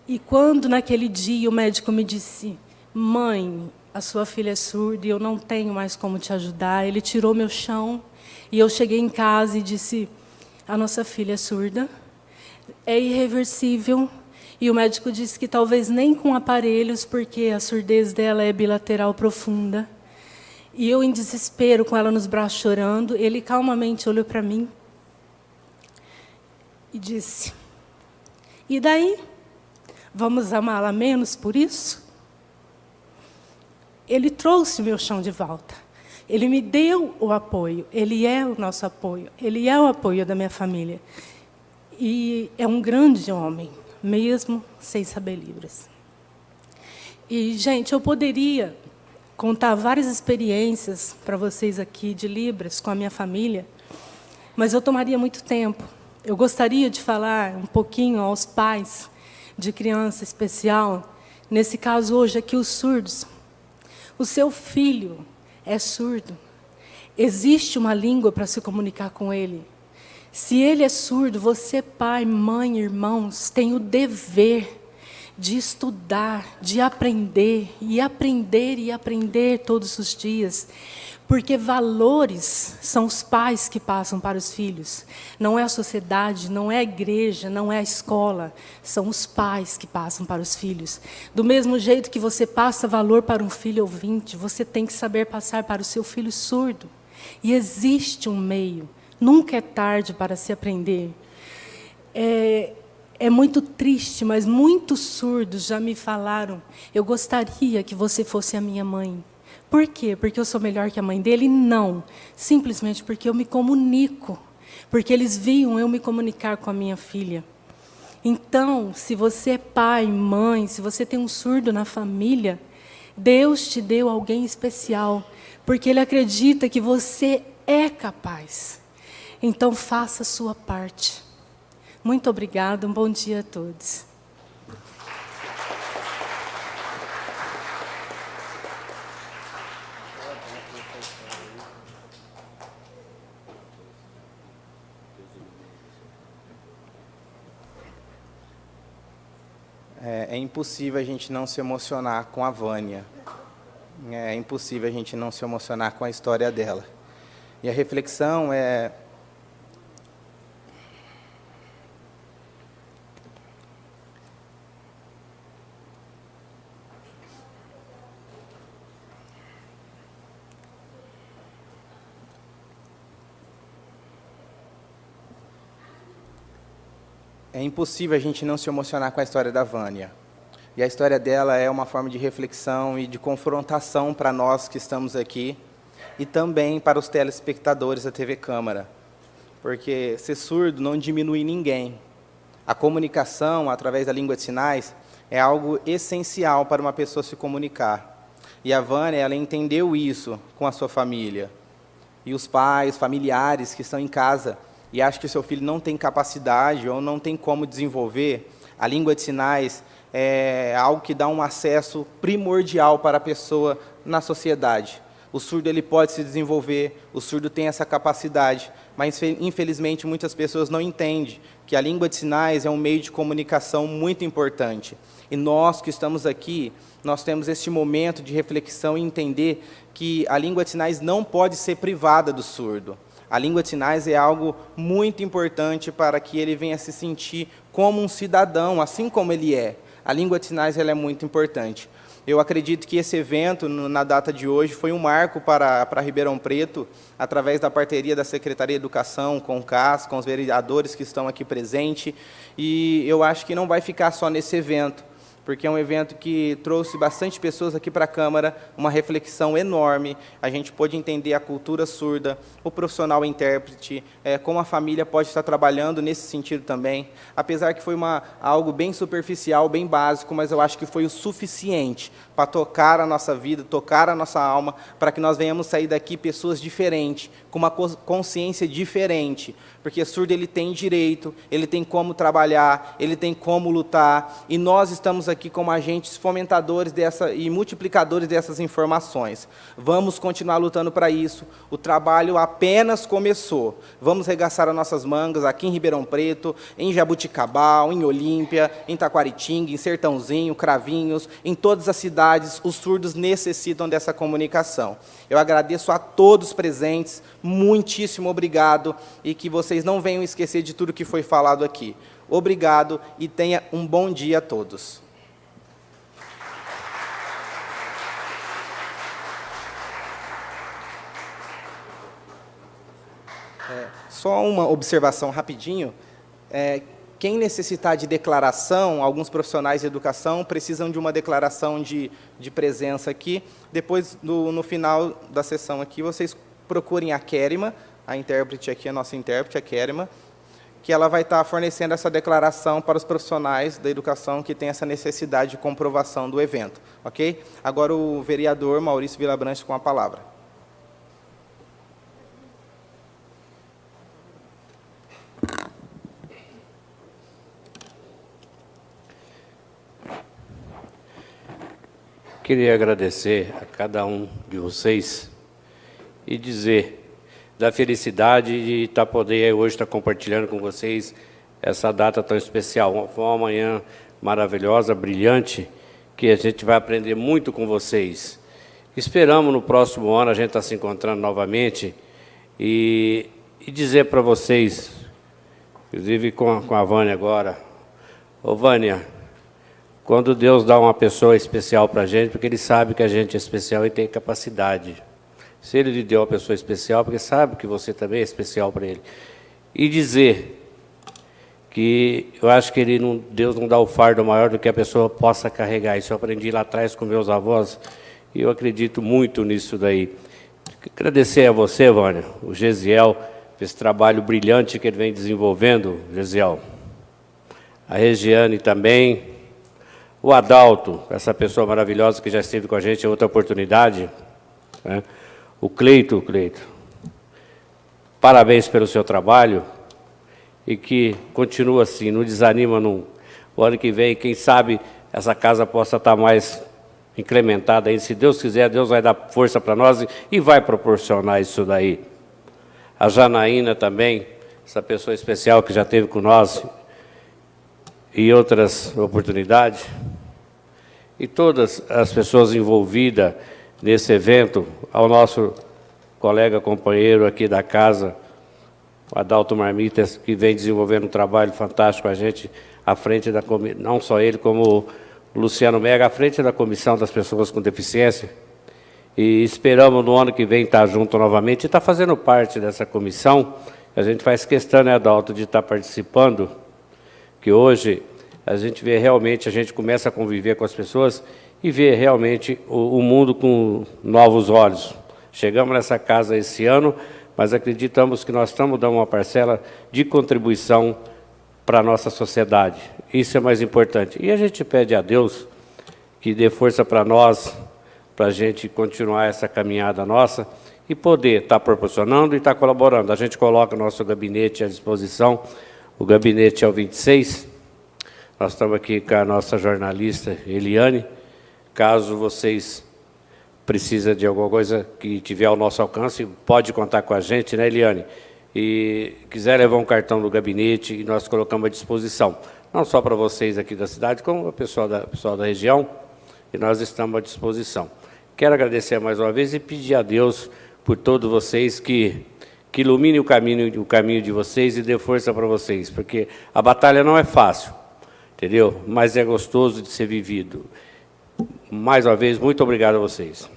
E quando, naquele dia, o médico me disse, mãe, a sua filha é surda e eu não tenho mais como te ajudar, ele tirou meu chão. E eu cheguei em casa e disse, a nossa filha é surda, é irreversível. E o médico disse que talvez nem com aparelhos, porque a surdez dela é bilateral profunda. E eu, em desespero, com ela nos braços chorando, ele calmamente olhou para mim e disse, e daí? Vamos amá-la menos por isso? Ele trouxe o meu chão de volta. Ele me deu o apoio. Ele é o nosso apoio. Ele é o apoio da minha família. E é um grande homem, mesmo sem saber Libras. E, gente, eu poderia contar várias experiências para vocês aqui de Libras com a minha família, mas eu tomaria muito tempo. Eu gostaria de falar um pouquinho aos pais de criança especial, nesse caso hoje aqui os surdos. O seu filho é surdo. Existe uma língua para se comunicar com ele. Se ele é surdo, você, pai, mãe, irmãos, tem o dever de estudar, de aprender, e aprender e aprender todos os dias. Porque valores são os pais que passam para os filhos. Não é a sociedade, não é a igreja, não é a escola. São os pais que passam para os filhos. Do mesmo jeito que você passa valor para um filho ouvinte, você tem que saber passar para o seu filho surdo. E existe um meio. Nunca é tarde para se aprender. É muito triste, mas muitos surdos já me falaram, eu gostaria que você fosse a minha mãe. Por quê? Porque eu sou melhor que a mãe dele? Não. Simplesmente porque eu me comunico. Porque eles viam eu me comunicar com a minha filha. Então, se você é pai, mãe, se você tem um surdo na família, Deus te deu alguém especial. Porque Ele acredita que você é capaz. Então, faça a sua parte. Muito obrigada, um bom dia a todos. É impossível a gente não se emocionar com a Vânia. É impossível a gente não se emocionar com a história dela. E a reflexão é... É impossível a gente não se emocionar com a história da Vânia. E a história dela é uma forma de reflexão e de confrontação para nós que estamos aqui e também para os telespectadores da TV Câmara. Porque ser surdo não diminui ninguém. A comunicação através da língua de sinais é algo essencial para uma pessoa se comunicar. E a Vânia, ela entendeu isso com a sua família. E os pais, familiares que estão em casa e acham que o seu filho não tem capacidade ou não tem como desenvolver, a língua de sinais é algo que dá um acesso primordial para a pessoa na sociedade. O surdo ele pode se desenvolver, o surdo tem essa capacidade, mas infelizmente muitas pessoas não entendem que a língua de sinais é um meio de comunicação muito importante. E nós que estamos aqui, nós temos este momento de reflexão e entender que a língua de sinais não pode ser privada do surdo. A língua de sinais é algo muito importante para que ele venha se sentir como um cidadão, assim como ele é. A língua de sinais ela é muito importante. Eu acredito que esse evento, na data de hoje, foi um marco para Ribeirão Preto, através da parceria da Secretaria de Educação, com o CAS, com os vereadores que estão aqui presentes. E eu acho que não vai ficar só nesse evento, porque é um evento que trouxe bastante pessoas aqui para a Câmara, uma reflexão enorme. A gente pôde entender a cultura surda, o profissional intérprete, como a família pode estar trabalhando nesse sentido também. Apesar que foi algo bem superficial, bem básico, mas eu acho que foi o suficiente para tocar a nossa vida, tocar a nossa alma, para que nós venhamos sair daqui pessoas diferentes, com uma consciência diferente. Porque surdo ele tem direito, ele tem como trabalhar, ele tem como lutar, e nós estamos aqui como agentes fomentadores e multiplicadores dessas informações. Vamos continuar lutando para isso, o trabalho apenas começou. Vamos regaçar as nossas mangas aqui em Ribeirão Preto, em Jabuticabal, em Olímpia, em Taquaritinga, em Sertãozinho, Cravinhos, em todas as cidades, os surdos necessitam dessa comunicação. Eu agradeço a todos presentes, muitíssimo obrigado, e que vocês não venham esquecer de tudo que foi falado aqui. Obrigado e tenha um bom dia a todos. Só uma observação rapidinho. Quem necessitar de declaração, alguns profissionais de educação precisam de uma declaração de presença aqui. Depois, no final da sessão aqui, vocês procurem a Kérima, a intérprete aqui, a nossa intérprete, a Kérima, que ela vai estar fornecendo essa declaração para os profissionais da educação que têm essa necessidade de comprovação do evento. Ok? Agora o vereador Maurício Vilabranche com a palavra. Queria agradecer a cada um de vocês e dizer da felicidade de poder hoje estar compartilhando com vocês essa data tão especial. Foi uma manhã maravilhosa, brilhante, que a gente vai aprender muito com vocês. Esperamos no próximo ano a gente estar se encontrando novamente e dizer para vocês, inclusive com a Vânia agora, ô Vânia, quando Deus dá uma pessoa especial para a gente, porque Ele sabe que a gente é especial e tem capacidade. Se Ele lhe deu uma pessoa especial, porque sabe que você também é especial para Ele. E dizer que eu acho que Deus não dá o fardo maior do que a pessoa possa carregar. Isso eu aprendi lá atrás com meus avós, e eu acredito muito nisso daí. Agradecer a você, Vânia, o Gesiel, por esse trabalho brilhante que ele vem desenvolvendo, Gesiel. A Regiane também. O Adalto, essa pessoa maravilhosa que já esteve com a gente em outra oportunidade, né? O Cleito, parabéns pelo seu trabalho e que continua assim, não desanima. O ano que vem, quem sabe, essa casa possa estar mais incrementada aí. Se Deus quiser, Deus vai dar força para nós e vai proporcionar isso daí. A Janaína também, essa pessoa especial que já esteve com nós. e outras oportunidades, e todas as pessoas envolvidas nesse evento, ao nosso colega companheiro aqui da casa, o Adalto Marmitas, que vem desenvolvendo um trabalho fantástico com a gente, à frente da comissão, não só ele, como o Luciano Mega, à frente da Comissão das Pessoas com Deficiência, e esperamos no ano que vem estar junto novamente, e está fazendo parte dessa comissão. A gente faz questão, né, Adalto, de estar participando, que hoje a gente vê realmente, a gente começa a conviver com as pessoas e vê realmente o mundo com novos olhos. Chegamos nessa casa esse ano, mas acreditamos que nós estamos dando uma parcela de contribuição para a nossa sociedade. Isso é mais importante. E a gente pede a Deus que dê força para nós, para a gente continuar essa caminhada nossa e poder estar proporcionando e estar colaborando. A gente coloca o nosso gabinete à disposição, o gabinete é o 26. Nós estamos aqui com a nossa jornalista, Eliane. Caso vocês precisem de alguma coisa que tiver ao nosso alcance, pode contar com a gente, né, Eliane? E quiser levar um cartão do gabinete, e nós colocamos à disposição, não só para vocês aqui da cidade, como o pessoal da região, e nós estamos à disposição. Quero agradecer mais uma vez e pedir a Deus por todos vocês que ilumine o caminho de vocês e dê força para vocês, porque a batalha não é fácil, entendeu? Mas é gostoso de ser vivido. Mais uma vez, muito obrigado a vocês.